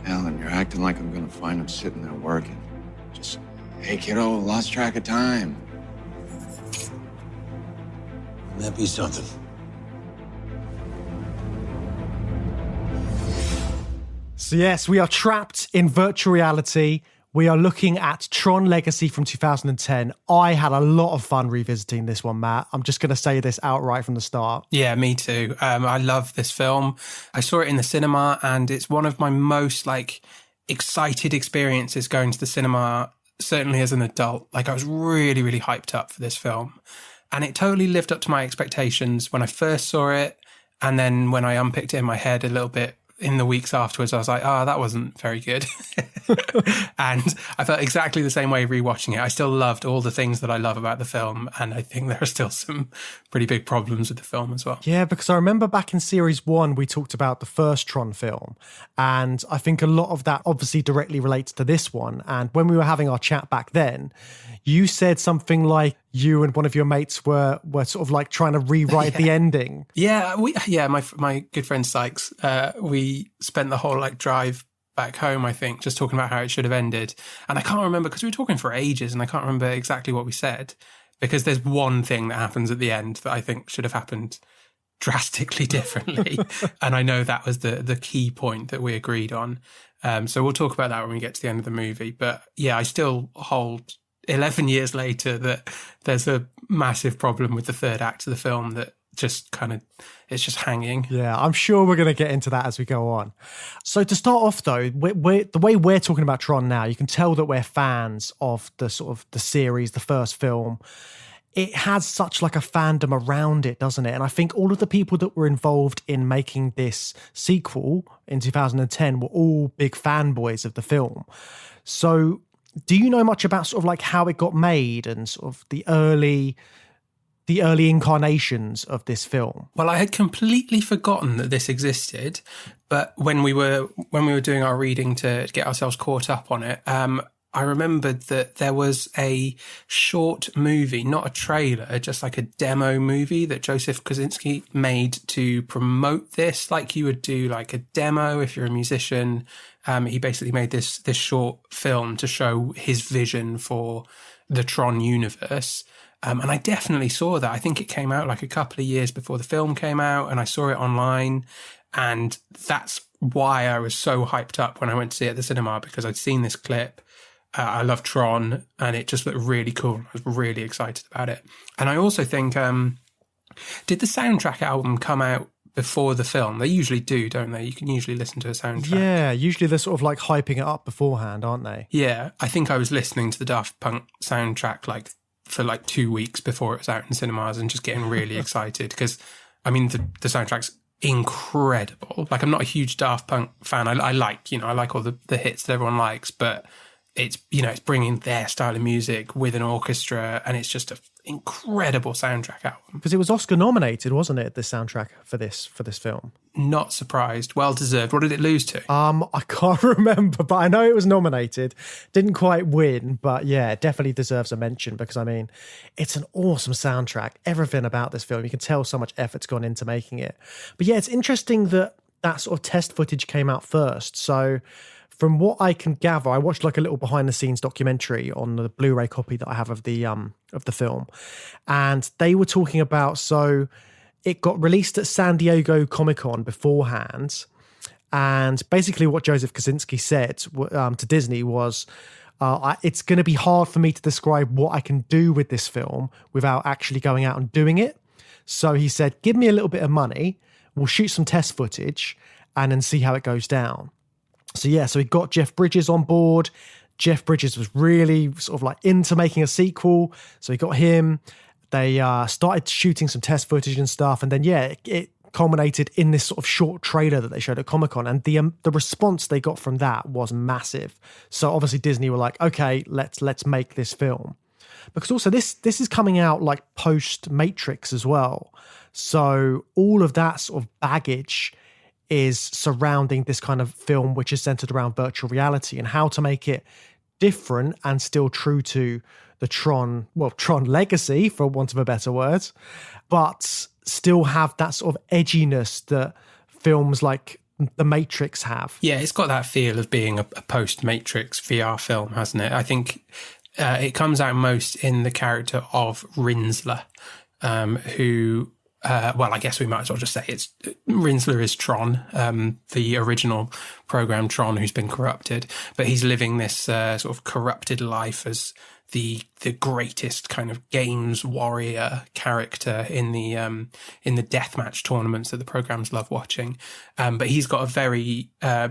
S12: Alan, you're acting like I'm gonna find him sitting there working. Just, hey kiddo, lost track of time.
S10: Wouldn't that be something?
S7: So yes, we are trapped in virtual reality We are looking at Tron Legacy from 2010. I had a lot of fun revisiting this one, Matt. I'm just going to say this outright from the start.
S8: Yeah, me too. I love this film. I saw it in the cinema, and it's one of my most excited experiences going to the cinema, certainly as an adult. I was really, really hyped up for this film. And it totally lived up to my expectations when I first saw it. And then when I unpicked it in my head a little bit in the weeks afterwards, I was like, oh, that wasn't very good. And I felt exactly the same way rewatching it. I still loved all the things that I love about the film. And I think there are still some pretty big problems with the film as well.
S7: Yeah, because I remember back in series 1, we talked about the first Tron film. And I think a lot of that obviously directly relates to this one. And when we were having our chat back then, you said something like you and one of your mates were sort of trying to rewrite the ending.
S8: Yeah, my good friend Sykes, we spent the whole drive back home, I think, just talking about how it should have ended. And I can't remember, because we were talking for ages and I can't remember exactly what we said, because there's one thing that happens at the end that I think should have happened drastically differently. And I know that was the key point that we agreed on. So we'll talk about that when we get to the end of the movie. But yeah, I still hold 11 years later that there's a massive problem with the third act of the film that just it's just hanging.
S7: Yeah, I'm sure we're going to get into that as we go on. So to start off though, the way we're talking about Tron now, you can tell that we're fans of the sort of the series, the first film. It has such a fandom around it, doesn't it? And I think all of the people that were involved in making this sequel in 2010 were all big fanboys of the film. So do you know much about sort of how it got made and sort of the early incarnations of this film?
S8: Well, I had completely forgotten that this existed, but when we were doing our reading to get ourselves caught up on it, I remembered that there was a short movie, not a trailer, just a demo movie that Joseph Kosinski made to promote this, like you would do a demo if you're a musician. He basically made this short film to show his vision for the Tron universe. And I definitely saw that. I think it came out a couple of years before the film came out, and I saw it online. And that's why I was so hyped up when I went to see it at the cinema, because I'd seen this clip. I love Tron, and it just looked really cool. I was really excited about it. And I also think, did the soundtrack album come out before the film? They usually do, don't they? You can usually listen to a soundtrack.
S7: Yeah, usually they're sort of hyping it up beforehand, aren't they?
S8: Yeah, I think I was listening to the Daft Punk soundtrack for 2 weeks before it was out in cinemas and just getting really excited, because, I mean, the soundtrack's incredible. I'm not a huge Daft Punk fan. I like all the hits that everyone likes, but it's, it's bringing their style of music with an orchestra, and it's just an incredible soundtrack album.
S7: Because it was Oscar nominated, wasn't it, the soundtrack for this film?
S8: Not surprised. Well deserved. What did it lose to?
S7: I can't remember, but I know it was nominated. Didn't quite win, but yeah, it definitely deserves a mention, because I mean, it's an awesome soundtrack. Everything about this film, you can tell so much effort's gone into making it. But yeah, it's interesting that sort of test footage came out first. So from what I can gather, I watched a little behind the scenes documentary on the Blu-ray copy that I have of the film. And they were talking about, so it got released at San Diego Comic-Con beforehand. And basically what Joseph Kosinski said to Disney was, it's going to be hard for me to describe what I can do with this film without actually going out and doing it. So he said, give me a little bit of money, we'll shoot some test footage and then see how it goes down. So yeah, so he got Jeff Bridges on board. Jeff Bridges was really sort of into making a sequel. So he got him. They started shooting some test footage and stuff. And then, yeah, it culminated in this sort of short trailer that they showed at Comic-Con. And the response they got from that was massive. So obviously Disney were like, okay, let's make this film. Because also this is coming out post Matrix as well. So all of that sort of baggage is surrounding this kind of film, which is centered around virtual reality and how to make it different and still true to the Tron legacy, for want of a better word, but still have that sort of edginess that films like The Matrix have.
S8: Yeah, it's got that feel of being a post-Matrix VR film, hasn't it? I think it comes out most in the character of Rinsler, who well, I guess we might as well just say Rinsler is Tron, the original program Tron, who's been corrupted, but he's living this sort of corrupted life as the greatest kind of games warrior character in the deathmatch tournaments that the programs love watching. But he's got a very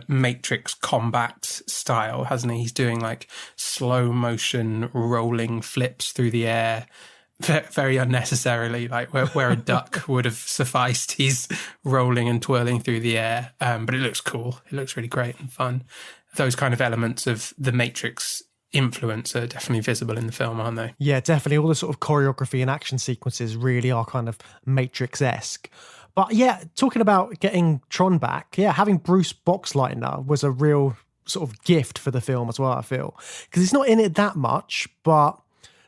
S8: Matrix combat style, hasn't he? He's doing like slow motion rolling flips through the air, very unnecessarily, like where a duck would have sufficed. He's rolling and twirling through the air, but it looks cool. It looks really great and fun. Those kind of elements of the Matrix influence are definitely visible in the film, aren't they?
S7: Yeah, definitely. All the sort of choreography and action sequences really are kind of Matrix-esque. But yeah, talking about getting Tron back, yeah, having Bruce Boxleitner was a real sort of gift for the film as well, I feel. Because he's not in it that much, but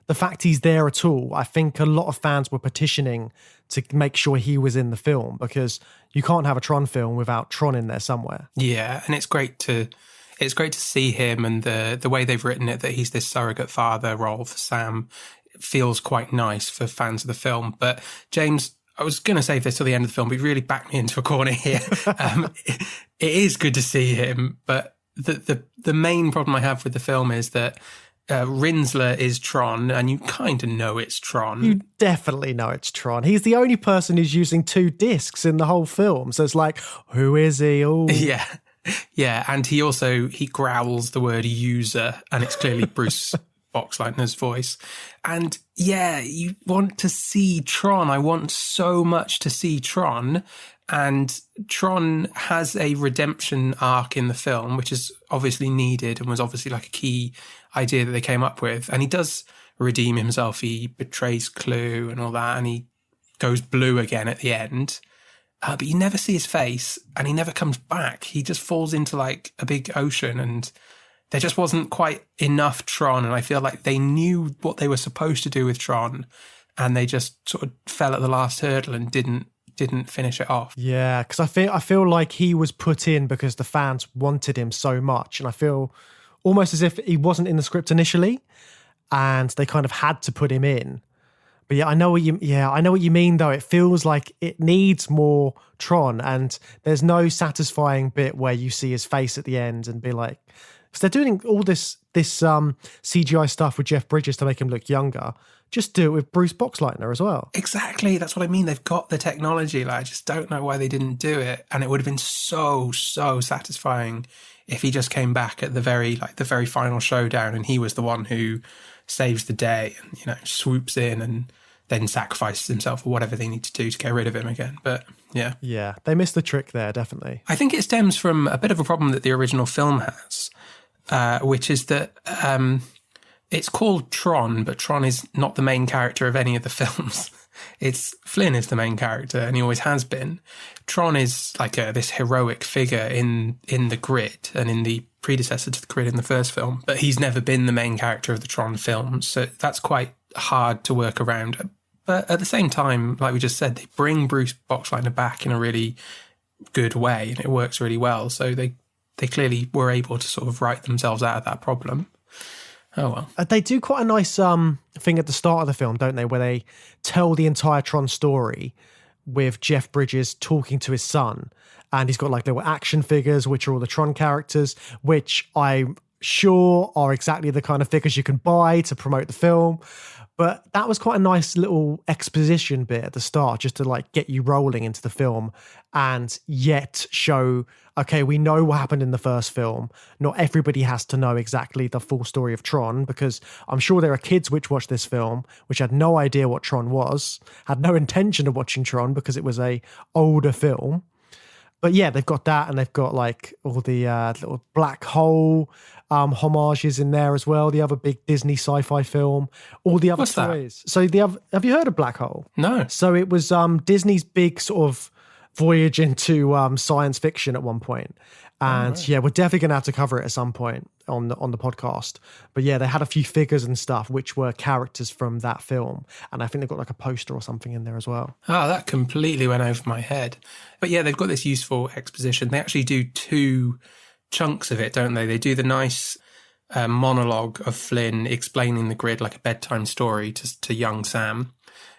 S7: the fact he's there at all, I think a lot of fans were petitioning to make sure he was in the film, because you can't have a Tron film without Tron in there somewhere.
S8: Yeah, and it's great to see him, and the way they've written it, that he's this surrogate father role for Sam. It feels quite nice for fans of the film. But James, I was going to save this till the end of the film, but you really backed me into a corner here. It is good to see him, but the main problem I have with the film is that Rinsler is Tron, and you kind of know it's Tron.
S7: You definitely know it's Tron. He's the only person who's using 2 discs in the whole film. So it's like, who is he? Oh,
S8: yeah. Yeah, and he growls the word user, and it's clearly Bruce Boxleitner's voice. And yeah, you want to see Tron. I want so much to see Tron. And Tron has a redemption arc in the film, which is obviously needed and was obviously like a key idea that they came up with. And he does redeem himself. He betrays Clue and all that, and he goes blue again at the end. But you never see his face, and he never comes back. He just falls into like a big ocean, and there just wasn't quite enough Tron. And I feel like they knew what they were supposed to do with Tron, and they just sort of fell at the last hurdle and didn't finish it off.
S7: Yeah, because I feel like he was put in because the fans wanted him so much, and I feel almost as if he wasn't in the script initially, and they kind of had to put him in. But yeah, I know what you mean though. It feels like it needs more Tron, and there's no satisfying bit where you see his face at the end and be like, because they're doing all this CGI stuff with Jeff Bridges to make him look younger. Just do it with Bruce Boxleitner as well.
S8: Exactly. That's what I mean. They've got the technology. Like, I just don't know why they didn't do it. And it would have been so satisfying if he just came back at the very final showdown, and he was the one who saves the day and, swoops in and then sacrifices himself or whatever they need to do to get rid of him again. But yeah.
S7: Yeah, they missed the trick there, definitely.
S8: I think it stems from a bit of a problem that the original film has, which is that it's called Tron, but Tron is not the main character of any of the films. Flynn is the main character, and he always has been. Tron is like this heroic figure in the grid and in the predecessor to the grid in the first film, but he's never been the main character of the Tron films, so that's quite hard to work around. But at the same time, like we just said, they bring Bruce Boxleitner back in a really good way, and it works really well. So they clearly were able to sort of write themselves out of that problem. Oh, well.
S7: They do quite a nice thing at the start of the film, don't they, where they tell the entire Tron story with Jeff Bridges talking to his son. And he's got like little action figures, which are all the Tron characters, which I'm sure are exactly the kind of figures you can buy to promote the film. But that was quite a nice little exposition bit at the start, just to like get you rolling into the film and yet show, okay, we know what happened in the first film. Not everybody has to know exactly the full story of Tron, because I'm sure there are kids which watched this film which had no idea what Tron was, had no intention of watching Tron because it was a older film. But yeah, they've got that, and they've got like all the little black hole homages in there as well. The other big Disney sci-fi film, all the other toys. So have you heard of Black Hole?
S8: No.
S7: So it was Disney's big sort of voyage into science fiction at one point. And yeah, we're definitely going to have to cover it at some point on the podcast. But yeah, they had a few figures and stuff which were characters from that film. And I think they've got like a poster or something in there as well.
S8: Oh, that completely went over my head. But yeah, they've got this useful exposition. They actually do 2 chunks of it, don't they? They do the nice monologue of Flynn explaining the grid like a bedtime story to young Sam.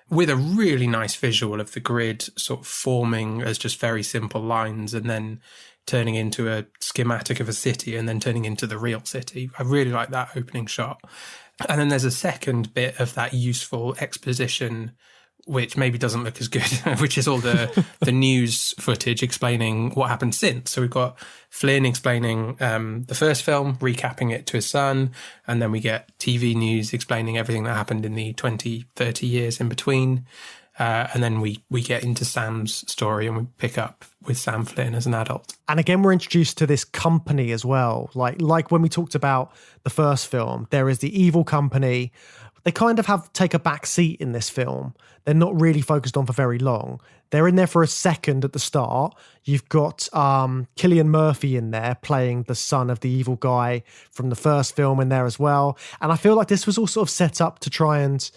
S8: with a really nice visual of the grid sort of forming as just very simple lines and then turning into a schematic of a city and then turning into the real city. I really like that opening shot. And then there's a second bit of that useful exposition, which maybe doesn't look as good, which is all the news footage explaining what happened since. So we've got Flynn explaining the first film, recapping it to his son, and then we get TV news explaining everything that happened in the 20, 30 years in between. And then we get into Sam's story and we pick up with Sam Flynn as an adult.
S7: And again, we're introduced to this company as well. Like when we talked about the first film, there is the evil company. They kind of take a back seat in this film. They're not really focused on for very long. They're in there for a second at the start. You've got Cillian Murphy in there playing the son of the evil guy from the first film in there as well. And I feel like this was all sort of set up to try and,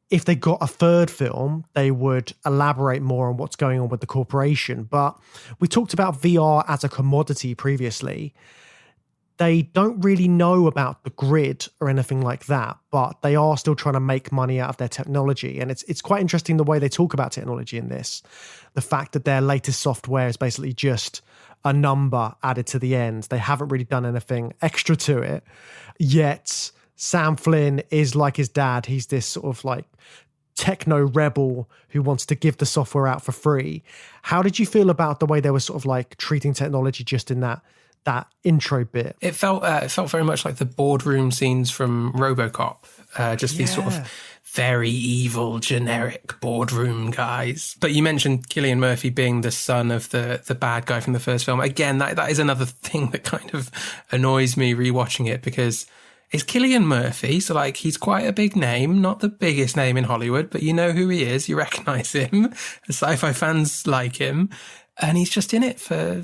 S7: if they got a third film, they would elaborate more on what's going on with the corporation. But we talked about VR as a commodity previously. They don't really know about the grid or anything like that, but they are still trying to make money out of their technology. And it's quite interesting the way they talk about technology in this. The fact that their latest software is basically just a number added to the end. They haven't really done anything extra to it. Yet Sam Flynn is like his dad. He's this sort of like techno rebel who wants to give the software out for free. How did you feel about the way they were sort of like treating technology just in that intro bit?
S8: It felt very much like the boardroom scenes from RoboCop. These sort of very evil, generic boardroom guys. But you mentioned Cillian Murphy being the son of the bad guy from the first film. Again, that is another thing that kind of annoys me rewatching it, because it's Cillian Murphy, so like he's quite a big name, not the biggest name in Hollywood, but you know who he is, you recognise him. The sci-fi fans like him. And he's just in it for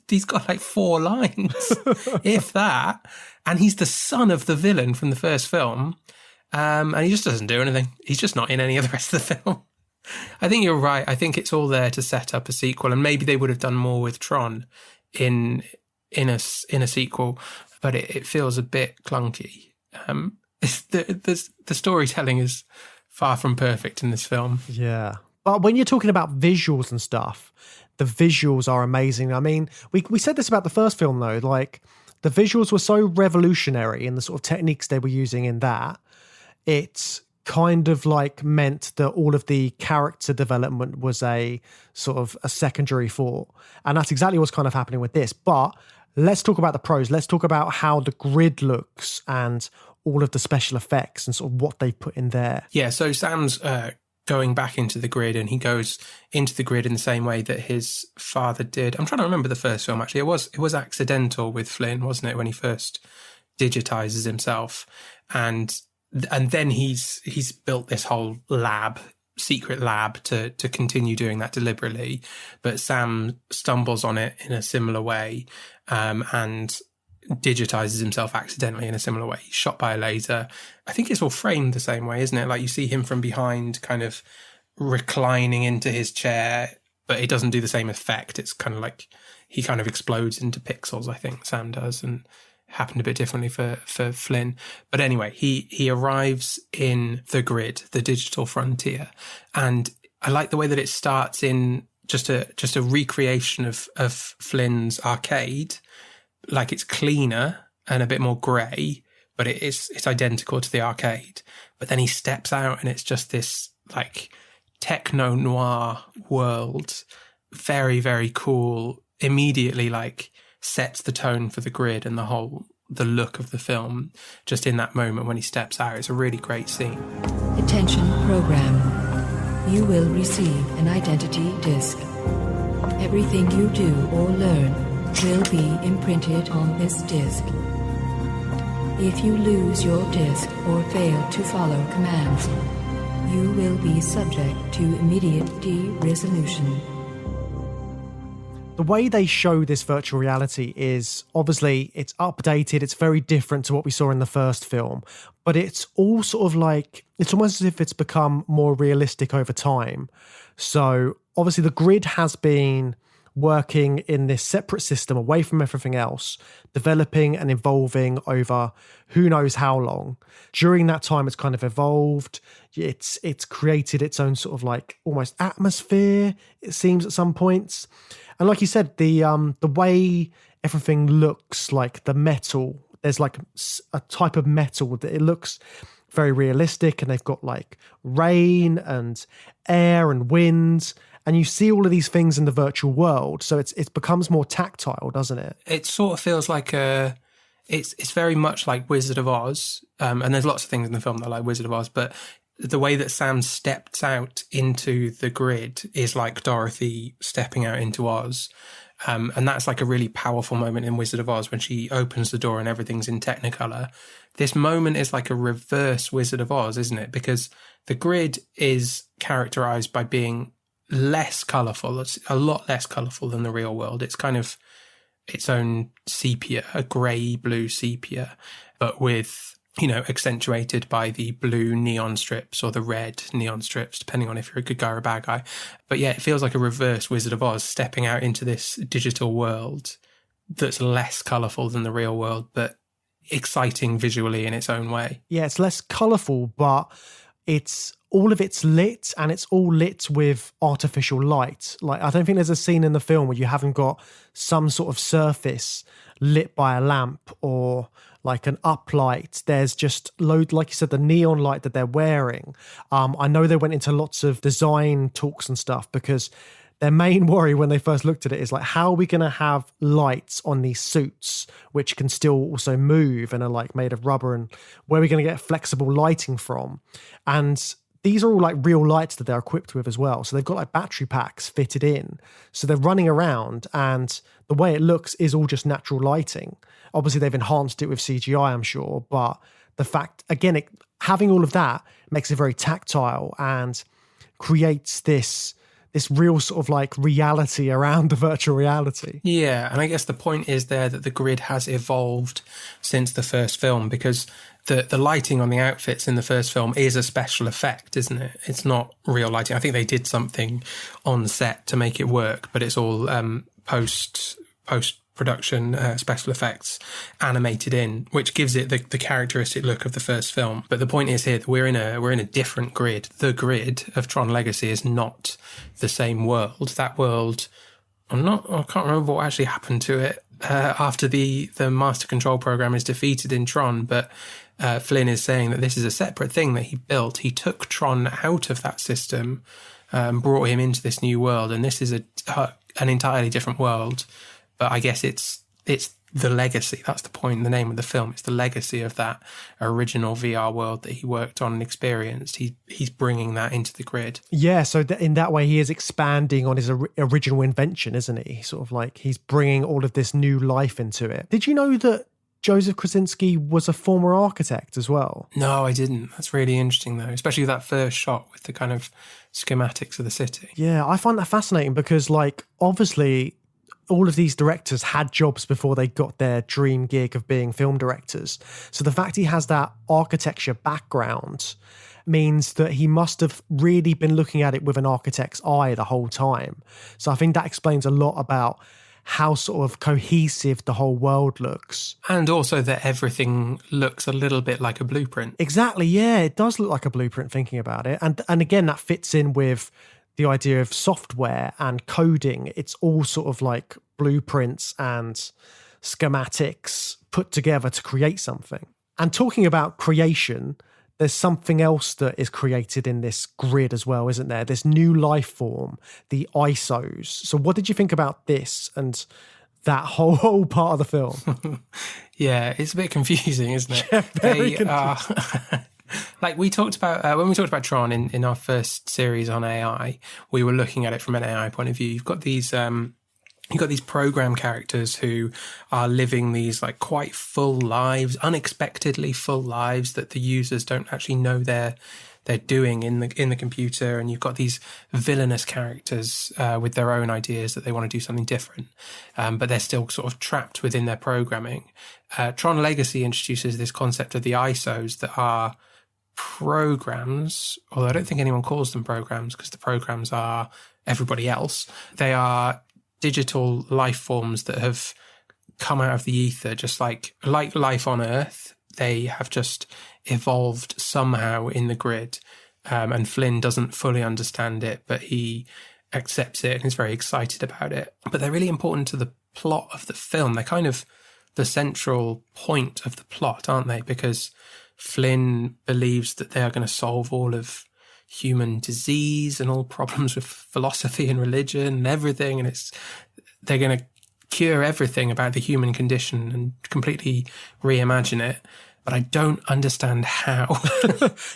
S8: he's got like 4 lines, if that. And he's the son of the villain from the first film. And he just doesn't do anything. He's just not in any of the rest of the film. I think you're right. I think it's all there to set up a sequel. And maybe they would have done more with Tron in a sequel, but it feels a bit clunky. The storytelling is far from perfect in this film.
S7: Yeah. But when you're talking about visuals and stuff, the visuals are amazing. I mean, we said this about the first film, though. Like, the visuals were so revolutionary in the sort of techniques they were using in that. It kind of like meant that all of the character development was a sort of a secondary thought. And that's exactly what's kind of happening with this. But let's talk about the pros. Let's talk about how the grid looks and all of the special effects and sort of what they put in there.
S8: Yeah, so Sam's going back into the grid, and he goes into the grid in the same way that his father did. I'm trying to remember the first film, actually. It was accidental with Flynn, wasn't it, when he first digitizes himself. And then he's built this whole secret lab to continue doing that deliberately. But Sam stumbles on it in a similar way, and digitizes himself accidentally in a similar way. He's shot by a laser. I think it's all framed the same way, isn't it? Like, you see him from behind kind of reclining into his chair, but it doesn't do the same effect. It's kind of like he kind of explodes into pixels, I think Sam does, and happened a bit differently for Flynn. But anyway, he arrives in the grid, the digital frontier, and I like the way that it starts in just a recreation of Flynn's arcade. Like, it's cleaner and a bit more grey, but it's identical to the arcade. But then he steps out and it's just this like techno noir world. Very, very cool. Immediately like sets the tone for the grid and the look of the film just in that moment when he steps out. It's a really great scene.
S13: Attention program. You will receive an identity disc. Everything you do or learn will be imprinted on this disc. If you lose your disc or fail to follow commands, you will be subject to immediate de-resolution.
S7: The way they show this virtual reality is, obviously, it's updated, it's very different to what we saw in the first film, but it's all sort of like, it's almost as if it's become more realistic over time. So, obviously, the grid has been working in this separate system away from everything else, developing and evolving over who knows how long. During that time, it's kind of evolved. It's created its own sort of like almost atmosphere, it seems, at some points. And like you said, the way everything looks, like the metal, there's like a type of metal that it looks very realistic, and they've got like rain and air and wind, and you see all of these things in the virtual world. So it becomes more tactile, doesn't it?
S8: It sort of feels like it's very much like Wizard of Oz, and there's lots of things in the film that are like Wizard of Oz, but the way that Sam stepped out into the grid is like Dorothy stepping out into Oz. And that's like a really powerful moment in Wizard of Oz when she opens the door and everything's in Technicolor. This moment is like a reverse Wizard of Oz, isn't it? Because the grid is characterized by being less colourful. It's a lot less colourful than the real world. It's kind of its own sepia, a grey-blue sepia, but with, accentuated by the blue neon strips or the red neon strips, depending on if you're a good guy or a bad guy. But yeah, it feels like a reverse Wizard of Oz stepping out into this digital world that's less colourful than the real world, but exciting visually in its own way.
S7: Yeah, it's less colourful, but all of it's lit, and it's all lit with artificial light. Like, I don't think there's a scene in the film where you haven't got some sort of surface lit by a lamp or like an uplight. There's just like you said, the neon light that they're wearing. I know they went into lots of design talks and stuff because their main worry when they first looked at it is like, how are we going to have lights on these suits which can still also move and are like made of rubber, and where are we going to get flexible lighting from? And these are all like real lights that they're equipped with as well. So they've got like battery packs fitted in. So they're running around, and the way it looks is all just natural lighting. Obviously they've enhanced it with CGI, I'm sure, but the fact, again, having all of that makes it very tactile and creates this real sort of like reality around the virtual reality.
S8: Yeah, and I guess the point is there that the grid has evolved since the first film, because the lighting on the outfits in the first film is a special effect, isn't it? It's not real lighting. I think they did something on set to make it work, but it's all post-production special effects animated in, which gives it the characteristic look of the first film. But the point is here that we're in a different grid. The grid of Tron Legacy is not the same world. That world, I can't remember what actually happened to it after the Master Control program is defeated in Tron, but Flynn is saying that this is a separate thing that he built. He took Tron out of that system, brought him into this new world, and this is an entirely different world. But I guess it's the legacy. That's the point. The name of the film. It's the legacy of that original VR world that he worked on and experienced. He's bringing that into the grid.
S7: Yeah, so in that way, he is expanding on his original invention, isn't he? Sort of like he's bringing all of this new life into it. Did you know that Joseph Krasinski was a former architect as well?
S8: No, I didn't. That's really interesting, though, especially that first shot with the kind of schematics of the city.
S7: Yeah, I find that fascinating because, like, obviously all of these directors had jobs before they got their dream gig of being film directors. So the fact he has that architecture background means that he must have really been looking at it with an architect's eye the whole time. So I think that explains a lot about how sort of cohesive the whole world looks.
S8: And also that everything looks a little bit like a blueprint.
S7: Exactly, yeah, it does look like a blueprint thinking about it. And again, that fits in with the idea of software and coding. It's all sort of like blueprints and schematics put together to create something. And talking about creation, there's something else that is created in this grid as well, isn't there? This new life form, the ISOs. So what did you think about this and that whole part of the film?
S8: Yeah, it's a bit confusing, isn't it?
S7: Yeah, very confusing.
S8: Like we talked about, when we talked about Tron in our first series on AI, we were looking at it from an AI point of view. You've got these program characters who are living these like quite full lives, unexpectedly full lives that the users don't actually know they're doing in the computer. And you've got these villainous characters with their own ideas that they want to do something different, but they're still sort of trapped within their programming. Tron Legacy introduces this concept of the ISOs that are programs, although I don't think anyone calls them programs because the programs are everybody else. They are digital life forms that have come out of the ether, just like life on Earth. They have just evolved somehow in the grid. And Flynn doesn't fully understand it, but he accepts it and is very excited about it. But they're really important to the plot of the film. They're kind of the central point of the plot, aren't they? Because Flynn believes that they are going to solve all of human disease and all problems with philosophy and religion and everything. And they're going to cure everything about the human condition and completely reimagine it. But I don't understand how.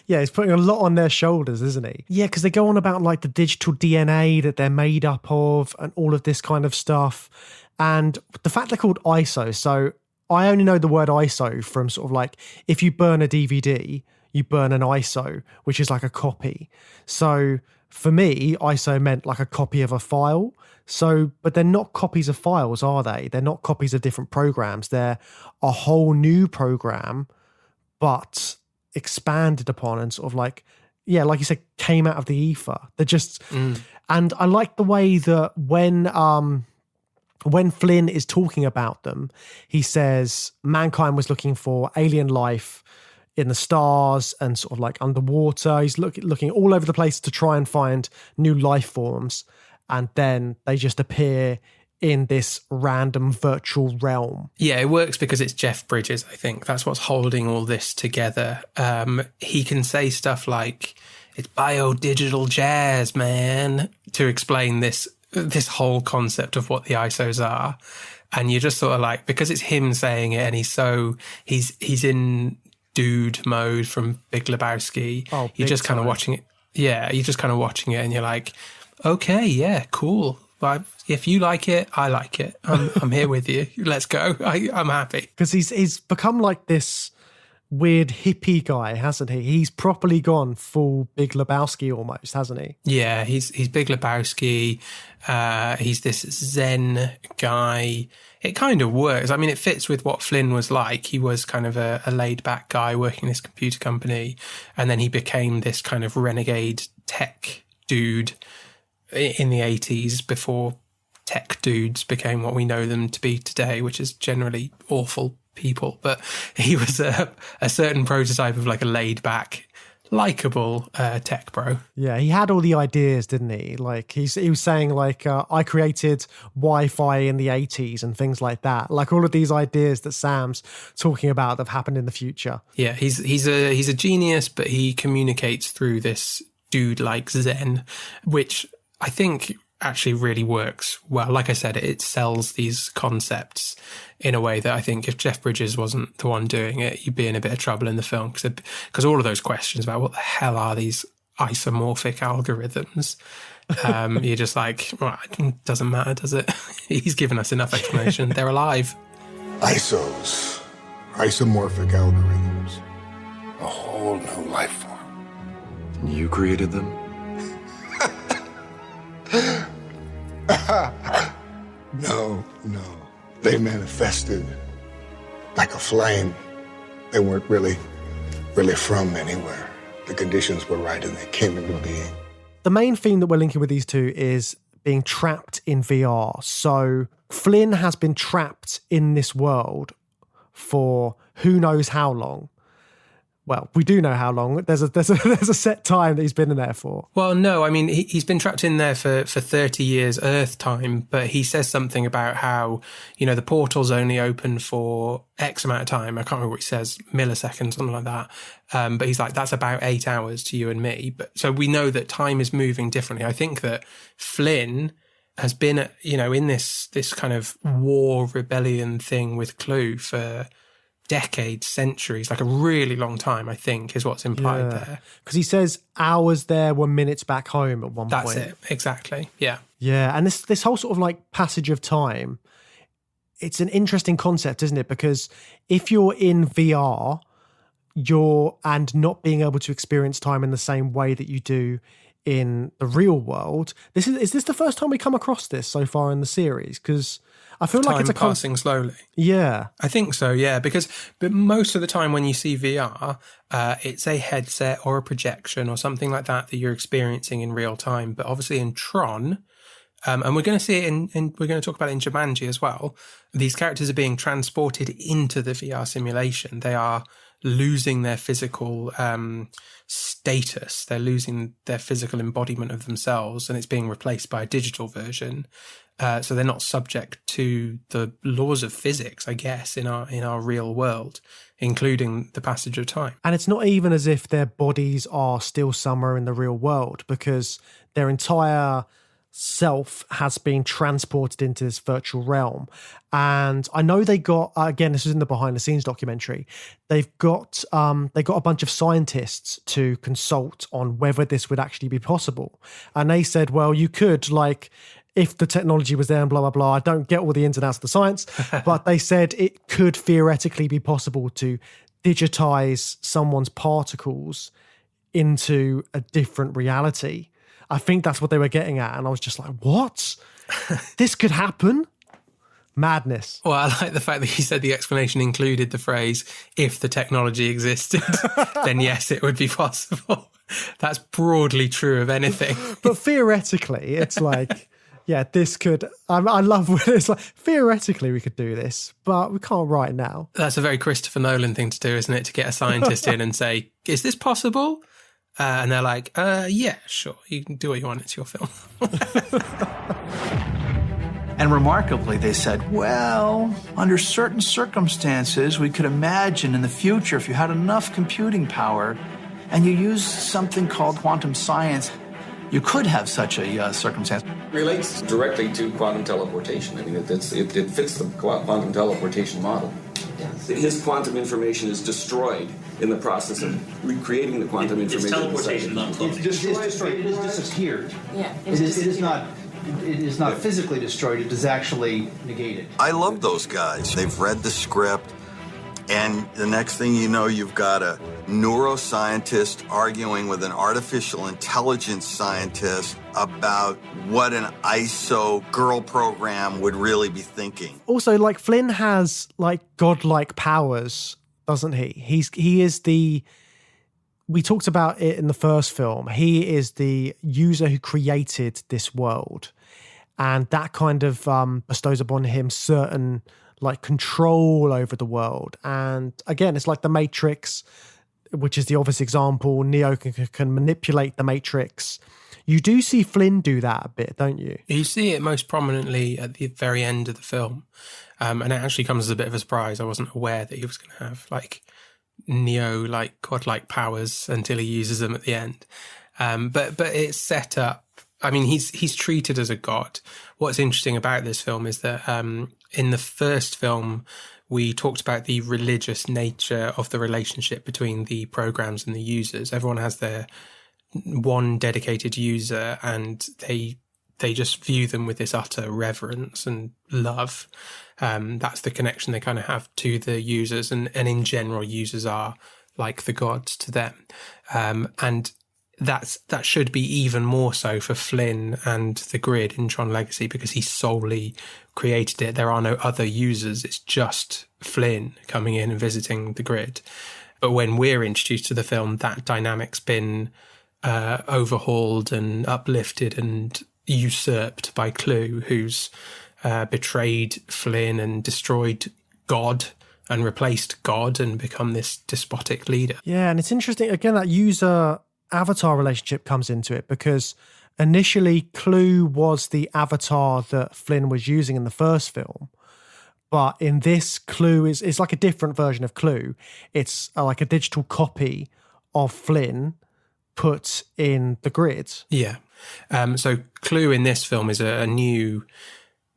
S7: Yeah, he's putting a lot on their shoulders, isn't he? Yeah, because they go on about like the digital DNA that they're made up of and all of this kind of stuff. And the fact they're called ISO. So I only know the word ISO from sort of like, if you burn a DVD, you burn an ISO, which is like a copy. So for me, ISO meant like a copy of a file. So, but they're not copies of files, are they? They're not copies of different programs. They're a whole new program, but expanded upon and sort of like, yeah, like you said, came out of the ether. They're just, and I like the way that when Flynn is talking about them, he says mankind was looking for alien life in the stars and sort of like underwater. He's looking all over the place to try and find new life forms. And then they just appear in this random virtual realm.
S8: Yeah, it works because it's Jeff Bridges, I think. That's what's holding all this together. He can say stuff like, it's bio-digital jazz, man, to explain this whole concept of what the ISOs are. And you're just sort of like, because it's him saying it and he's in dude mode from Big Lebowski.
S7: Oh,
S8: you're just kind of watching it. Yeah, you're just kind of watching it and you're like, okay, yeah, cool. But if you like it, I like it. I'm here with you. Let's go. I'm happy.
S7: Because he's become like this weird hippie guy, hasn't he? He's properly gone full Big Lebowski almost, hasn't he?
S8: Yeah, he's Big Lebowski. He's this Zen guy. It kind of works. I mean, it fits with what Flynn was like. He was kind of a laid-back guy working in this computer company, and then he became this kind of renegade tech dude in the 80s before tech dudes became what we know them to be today, which is generally awful people. But he was a certain prototype of like a laid-back, likable tech bro.
S7: Yeah, he had all the ideas, didn't he? Like he was saying like, I created Wi-Fi in the 80s and things like that. Like all of these ideas that Sam's talking about that have happened in the future.
S8: Yeah, he's a genius, but he communicates through this dude like Zen, which I think actually really works well. Like I said, it sells these concepts in a way that I think if Jeff Bridges wasn't the one doing it, you'd be in a bit of trouble in the film because all of those questions about what the hell are these isomorphic algorithms, you're just like, well, it doesn't matter, does it? He's given us enough explanation. They're alive.
S6: ISOs, isomorphic algorithms, a whole new life form.
S2: You created them?
S6: No. They manifested like a flame. They weren't really from anywhere. The conditions were right and they came into being.
S7: The main theme that we're linking with these two is being trapped in VR. So Flynn has been trapped in this world for who knows how long. Well, we do know how long. There's a set time that he's been in there for.
S8: Well, no, I mean, he's been trapped in there for 30 years Earth time, but he says something about how, the portal's only open for X amount of time. I can't remember what he says, milliseconds, something like that. But he's like, that's about 8 hours to you and me. But so we know that time is moving differently. I think that Flynn has been, in this kind of war rebellion thing with Clue for decades, centuries, like a really long time, I think, is what's implied there.
S7: Because he says hours there were minutes back home at one point.
S8: That's it, exactly. Yeah.
S7: Yeah, and this whole sort of like passage of time, it's an interesting concept, isn't it? Because if you're in VR, and not being able to experience time in the same way that you do in the real world, is this the first time we come across this so far in the series? Because I feel like it's
S8: passing slowly.
S7: Yeah.
S8: I think so, yeah. But most of the time when you see VR, it's a headset or a projection or something like that you're experiencing in real time. But obviously in Tron, And we're going to see it we're going to talk about it in Jumanji as well. These characters are being transported into the VR simulation. They are losing their physical status. They're losing their physical embodiment of themselves, and it's being replaced by a digital version. So they're not subject to the laws of physics, I guess, in our real world, including the passage of time.
S7: And it's not even as if their bodies are still somewhere in the real world, because their entire self has been transported into this virtual realm. And I know they got, again, this is in the behind the scenes documentary, they got a bunch of scientists to consult on whether this would actually be possible. And they said, well, you could, like, if the technology was there and blah, blah, blah. I don't get all the ins and outs of the science, but they said it could theoretically be possible to digitize someone's particles into a different reality. I think that's what they were getting at. And I was just like, what? This could happen? Madness.
S8: Well, I like the fact that you said the explanation included the phrase, if the technology existed, then yes, it would be possible. That's broadly true of anything.
S7: But theoretically, it's like, yeah, this could, I love when it's like, theoretically we could do this, but we can't right now.
S8: That's a very Christopher Nolan thing to do, isn't it? To get a scientist in and say, is this possible? And they're like, yeah, sure, you can do what you want, it's your film.
S14: And remarkably, they said, well, under certain circumstances, we could imagine in the future, if you had enough computing power and you used something called quantum science, you could have such a circumstance.
S15: Relates directly to quantum teleportation. I mean, it fits the quantum teleportation model. His quantum information is destroyed in the process of recreating the quantum information.
S16: It's teleportation, not cloning.
S14: It's destroyed. It is disappeared.
S16: Yeah.
S14: It is not physically destroyed. It is actually negated.
S17: I love those guys. They've read the script, and the next thing you know, you've got a neuroscientist arguing with an artificial intelligence scientist about what an ISO girl program would really be thinking.
S7: Also, like, Flynn has like godlike powers, doesn't he? He is the, we talked about it in the first film, he is the user who created this world, and that kind of bestows upon him certain like control over the world. And again, it's like the Matrix, which is the obvious example. Neo can manipulate the Matrix. You do see Flynn do that a bit, don't you?
S8: You see it most prominently at the very end of the film. And it actually comes as a bit of a surprise. I wasn't aware that he was going to have like Neo, like godlike powers until he uses them at the end. But it's set up. I mean, he's treated as a god. What's interesting about this film is that in the first film, we talked about the religious nature of the relationship between the programs and the users. Everyone has their one dedicated user, and they just view them with this utter reverence and love. That's the connection they kind of have to the users, and in general, users are like the gods to them. And that should be even more so for Flynn and the grid in Tron Legacy, because he solely created it. There are no other users. It's just Flynn coming in and visiting the grid. But when we're introduced to the film, that dynamic's been overhauled and uplifted and usurped by Clue, who's betrayed Flynn and destroyed God and replaced God and become this despotic leader.
S7: Yeah, and it's interesting, again, that user avatar relationship comes into it, because initially Clue was the avatar that Flynn was using in the first film, but in this, Clue is like a different version of Clue. It's like a digital copy of Flynn put in the grid.
S8: Yeah. So Clue in this film is a new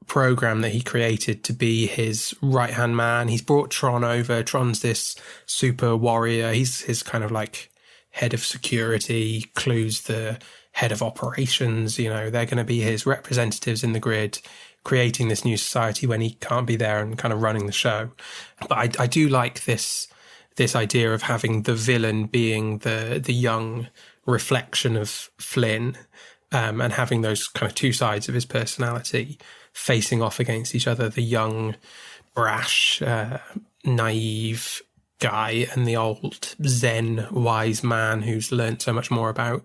S8: program that he created to be his right-hand man. He's brought Tron over. Tron's this super warrior. He's his kind of like head of security. Clue's the head of operations. You know, they're going to be his representatives in the grid, creating this new society when he can't be there and kind of running the show. But I do like this idea of having the villain being the young reflection of Flynn, and having those kind of two sides of his personality facing off against each other, the young, brash, naive guy and the old Zen wise man who's learnt so much more about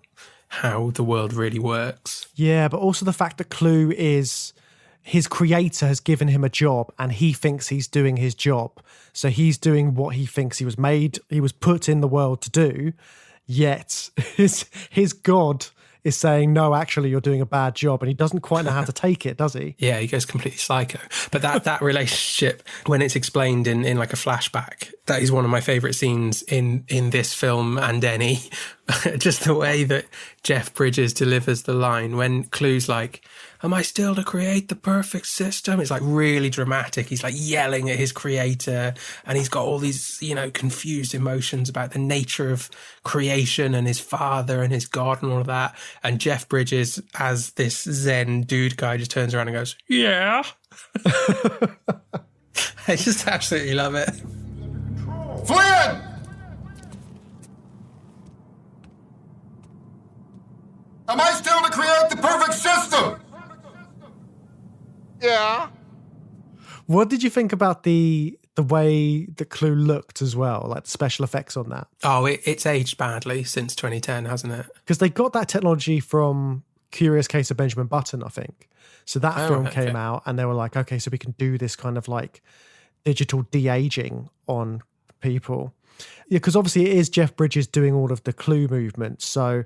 S8: how the world really works.
S7: Yeah, but also the fact that Clue is his creator has given him a job and he thinks he's doing his job. So he's doing what he thinks he was put in the world to do, yet his God is saying, no, actually, you're doing a bad job. And he doesn't quite know how to take it, does he?
S8: Yeah, he goes completely psycho. But that relationship, when it's explained in like a flashback, that is one of my favourite scenes in this film and any. Just the way that Jeff Bridges delivers the line when Clue's like, am I still to create the perfect system? It's like really dramatic. He's like yelling at his creator and he's got all these, confused emotions about the nature of creation and his father and his God and all of that. And Jeff Bridges, as this Zen dude guy, just turns around and goes, yeah. I just absolutely love it.
S5: Flynn! Am I still to create the perfect system? Yeah.
S7: What did you think about the way that Clue looked as well, like the special effects on that?
S8: Oh, it's aged badly since 2010, hasn't it?
S7: Because they got that technology from Curious Case of Benjamin Button, I think. So that film came out and they were like, okay, so we can do this kind of like digital de-aging on people. Yeah, because obviously it is Jeff Bridges doing all of the Clue movements. So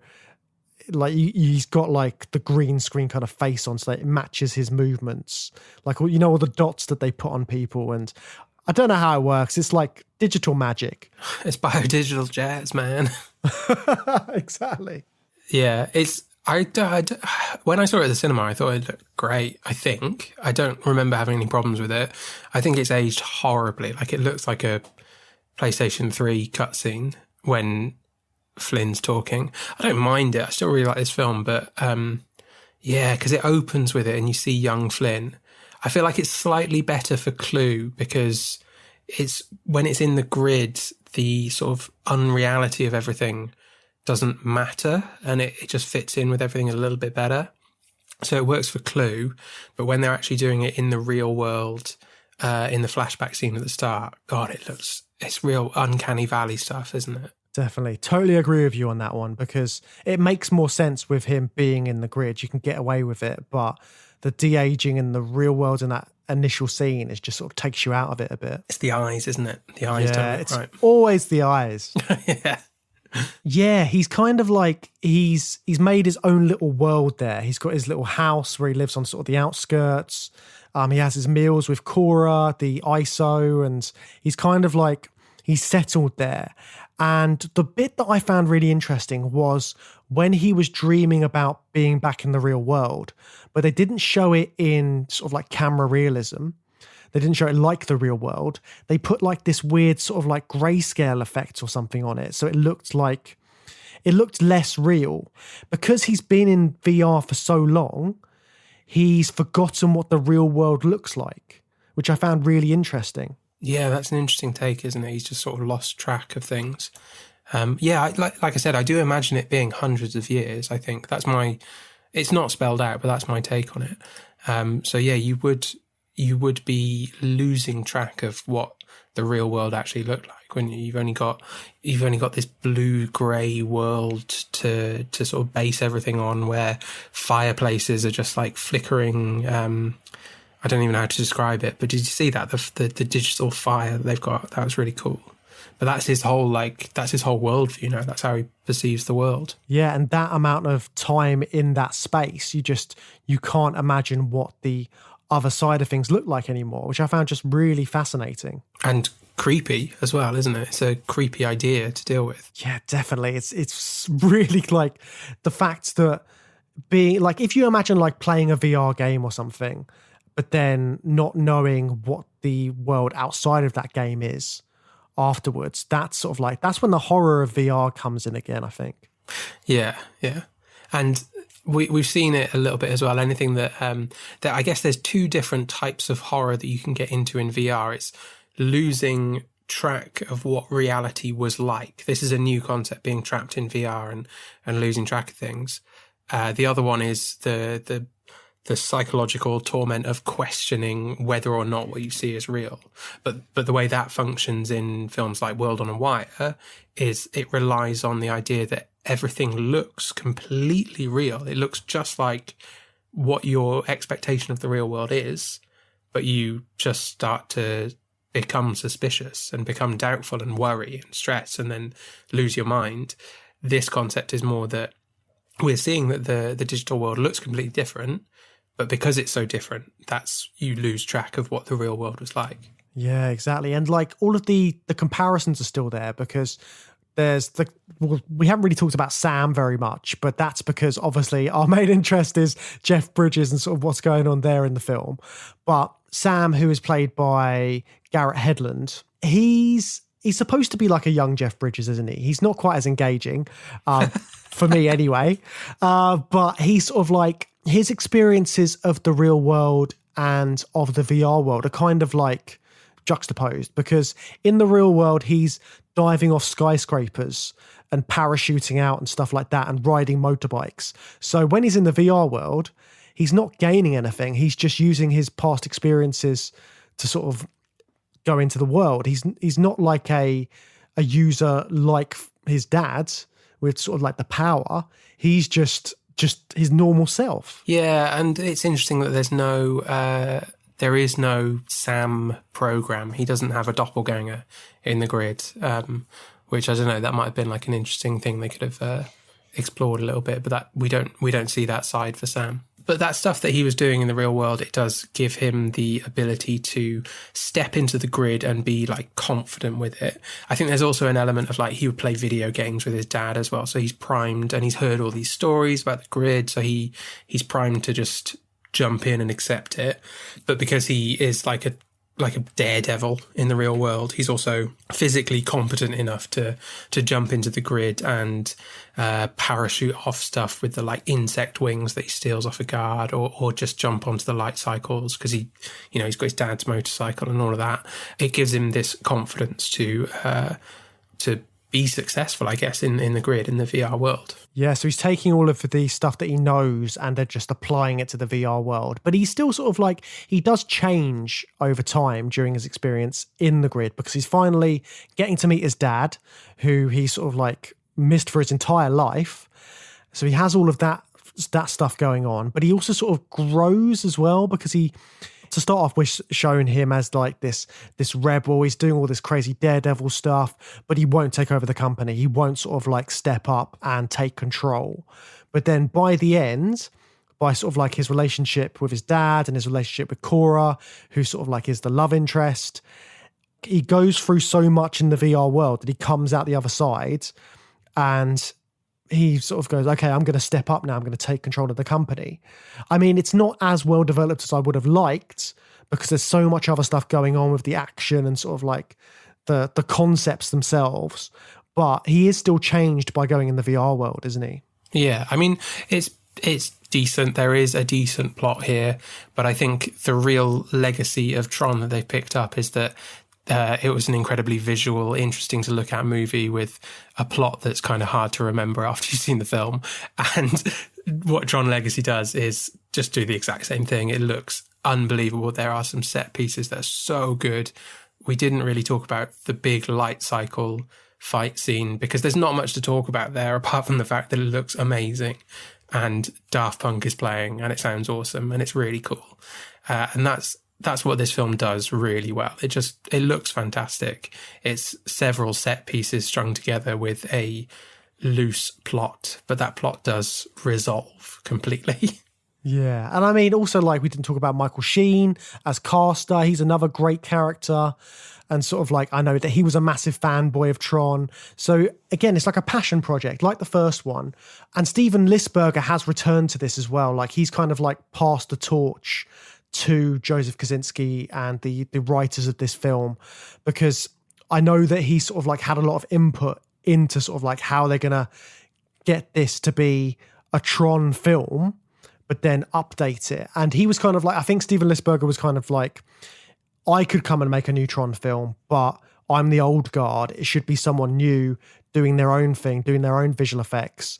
S7: like he's got like the green screen kind of face on so that it matches his movements. Like, all the dots that they put on people. And I don't know how it works. It's like digital magic.
S8: It's biodigital jazz, man.
S7: Exactly.
S8: Yeah, when I saw it at the cinema, I thought it looked great, I think. I don't remember having any problems with it. I think it's aged horribly. Like, it looks like a PlayStation 3 cutscene when Flynn's talking. I don't mind it. I still really like this film, but because it opens with it and you see young Flynn. I feel like it's slightly better for Clue because when it's in the grid, the sort of unreality of everything doesn't matter and it just fits in with everything a little bit better. So it works for Clue, but when they're actually doing it in the real world, in the flashback scene at the start, God, it's real uncanny valley stuff, isn't it?
S7: Definitely. Totally agree with you on that one because it makes more sense with him being in the grid. You can get away with it, but the de-aging in the real world in that initial scene is just sort of takes you out of it a bit.
S8: It's the eyes, isn't it? The eyes don't look
S7: it's
S8: right.
S7: Always the eyes.
S8: Yeah.
S7: Yeah, he's kind of like, he's made his own little world there. He's got his little house where he lives on sort of the outskirts. He has his meals with Cora, the ISO, and he's kind of like, he's settled there. And the bit that I found really interesting was when he was dreaming about being back in the real world, but they didn't show it in sort of like camera realism. They didn't show it like the real world. They put like this weird sort of like grayscale effect or something on it. So it looked less real. Because he's been in VR for so long, he's forgotten what the real world looks like, which I found really interesting.
S8: Yeah, that's an interesting take, isn't it? He's just sort of lost track of things. Like I said, I do imagine it being hundreds of years. I think it's not spelled out, but that's my take on it. So yeah, you would be losing track of what the real world actually looked like when you've only got this blue-grey world to sort of base everything on, where fireplaces are just like flickering. I don't even know how to describe it, but did you see that the digital fire that they've got? That was really cool. But that's his whole worldview now. That's how he perceives the world.
S7: Yeah, and that amount of time in that space, you can't imagine what the other side of things look like anymore, which I found just really fascinating.
S8: And creepy as well, isn't it? It's a creepy idea to deal with.
S7: Yeah, definitely. It's really like the fact that being like, if you imagine like playing a VR game or something, but then not knowing what the world outside of that game is afterwards, that's when the horror of VR comes in again, I think.
S8: Yeah. And we've seen it a little bit as well. Anything that I guess there's two different types of horror that you can get into in VR. It's losing track of what reality was like. This is a new concept, being trapped in VR and losing track of things. The other one is the psychological torment of questioning whether or not what you see is real. But the way that functions in films like World on a Wire is it relies on the idea that everything looks completely real. It looks just like what your expectation of the real world is, but you just start to become suspicious and become doubtful and worry and stress and then lose your mind. This concept is more that we're seeing that the digital world looks completely different, but because it's so different, you lose track of what the real world was like.
S7: Yeah, exactly. And like all of the comparisons are still there, because we haven't really talked about Sam very much, but that's because obviously our main interest is Jeff Bridges and sort of what's going on there in the film. But Sam, who is played by Garrett Hedlund, he's supposed to be like a young Jeff Bridges, isn't he? He's not quite as engaging, for me anyway. But he's sort of like, his experiences of the real world and of the VR world are kind of like juxtaposed, because in the real world, he's diving off skyscrapers and parachuting out and stuff like that and riding motorbikes. So when he's in the VR world, he's not gaining anything. He's just using his past experiences to sort of go into the world. He's not like a user like his dad with sort of like the power. He's just his normal self.
S8: Yeah, and it's interesting that there is no Sam program. He doesn't have a doppelganger in the grid, which I don't know, that might have been like an interesting thing they could have explored a little bit, but that we don't see that side for Sam. But that stuff that he was doing in the real world, it does give him the ability to step into the grid and be like confident with it. I think there's also an element of like, he would play video games with his dad as well. So he's primed and he's heard all these stories about the grid. So he's primed to just jump in and accept it. But because he is like a daredevil in the real world, he's also physically competent enough to jump into the grid and parachute off stuff with the like insect wings that he steals off a guard, or just jump onto the light cycles because he's got his dad's motorcycle and all of that. It gives him this confidence to be successful, I guess, in the grid, in the VR world.
S7: Yeah, so he's taking all of the stuff that he knows and they're just applying it to the VR world. But he's still sort of like, he does change over time during his experience in the grid, because he's finally getting to meet his dad, who he sort of like missed for his entire life. So he has all of that stuff going on, but he also sort of grows as well, because to start off, we're showing him as like this rebel. He's doing all this crazy daredevil stuff, but he won't take over the company. He won't sort of like step up and take control. But then by the end, by sort of like his relationship with his dad and his relationship with Cora, who sort of like is the love interest, he goes through so much in the VR world that he comes out the other side and he sort of goes, okay, I'm going to step up now. I'm going to take control of the company. I mean, it's not as well developed as I would have liked, because there's so much other stuff going on with the action and sort of like the concepts themselves. But he is still changed by going in the VR world, isn't he?
S8: Yeah, I mean, it's decent. There is a decent plot here, but I think the real legacy of Tron that they've picked up is that it was an incredibly visual, interesting to look at movie with a plot that's kind of hard to remember after you've seen the film. And what Tron Legacy does is just do the exact same thing. It looks unbelievable. There are some set pieces that are so good. We didn't really talk about the big light cycle fight scene because there's not much to talk about there apart from the fact that it looks amazing. And Daft Punk is playing and it sounds awesome and it's really cool. And that's what this film does really well. It looks fantastic. It's several set pieces strung together with a loose plot, but that plot does resolve completely.
S7: Yeah. And I mean, also like we didn't talk about Michael Sheen as Caster. He's another great character. And sort of like, I know that he was a massive fanboy of Tron. So again, it's like a passion project, like the first one. And Steven Lisberger has returned to this as well. Like he's kind of like passed the torch to Joseph Kosinski and the writers of this film, because I know that he sort of like had a lot of input into sort of like how they're going to get this to be a Tron film, but then update it. And he was kind of like, I think Steven Lisberger was kind of like, I could come and make a new Tron film, but I'm the old guard. It should be someone new doing their own thing, doing their own visual effects,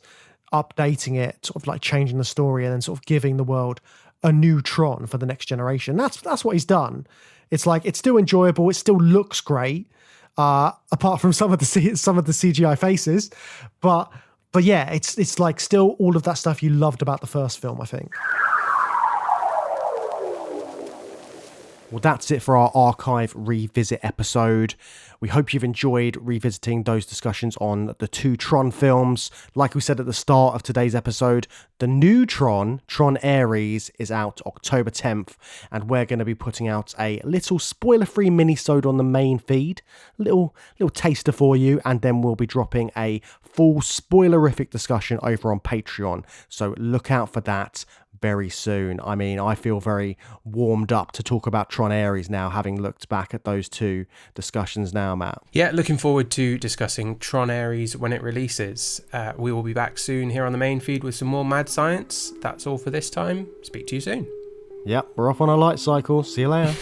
S7: updating it, sort of like changing the story and then sort of giving the world a new Tron for the next generation. That's what he's done. It's like, it's still enjoyable. It still looks great, apart from some of the CGI faces, but But yeah, it's like still all of that stuff you loved about the first film, I think. Well, that's it for our archive revisit episode. We hope you've enjoyed revisiting those discussions on the 2 Tron films. Like we said at the start of today's episode, the new Tron Ares, is out October 10th, and we're going to be putting out a little spoiler-free mini-sode on the main feed, little taster for you, and then we'll be dropping a full spoilerific discussion over on Patreon. So look out for that very soon. I mean, I feel very warmed up to talk about Tron Ares now, having looked back at those 2 discussions now, Matt.
S8: Yeah, looking forward to discussing Tron Ares when it releases. We will be back soon here on the main feed with some more mad science. That's all for this time. Speak to you soon.
S7: Yep, we're off on a light cycle. See you later.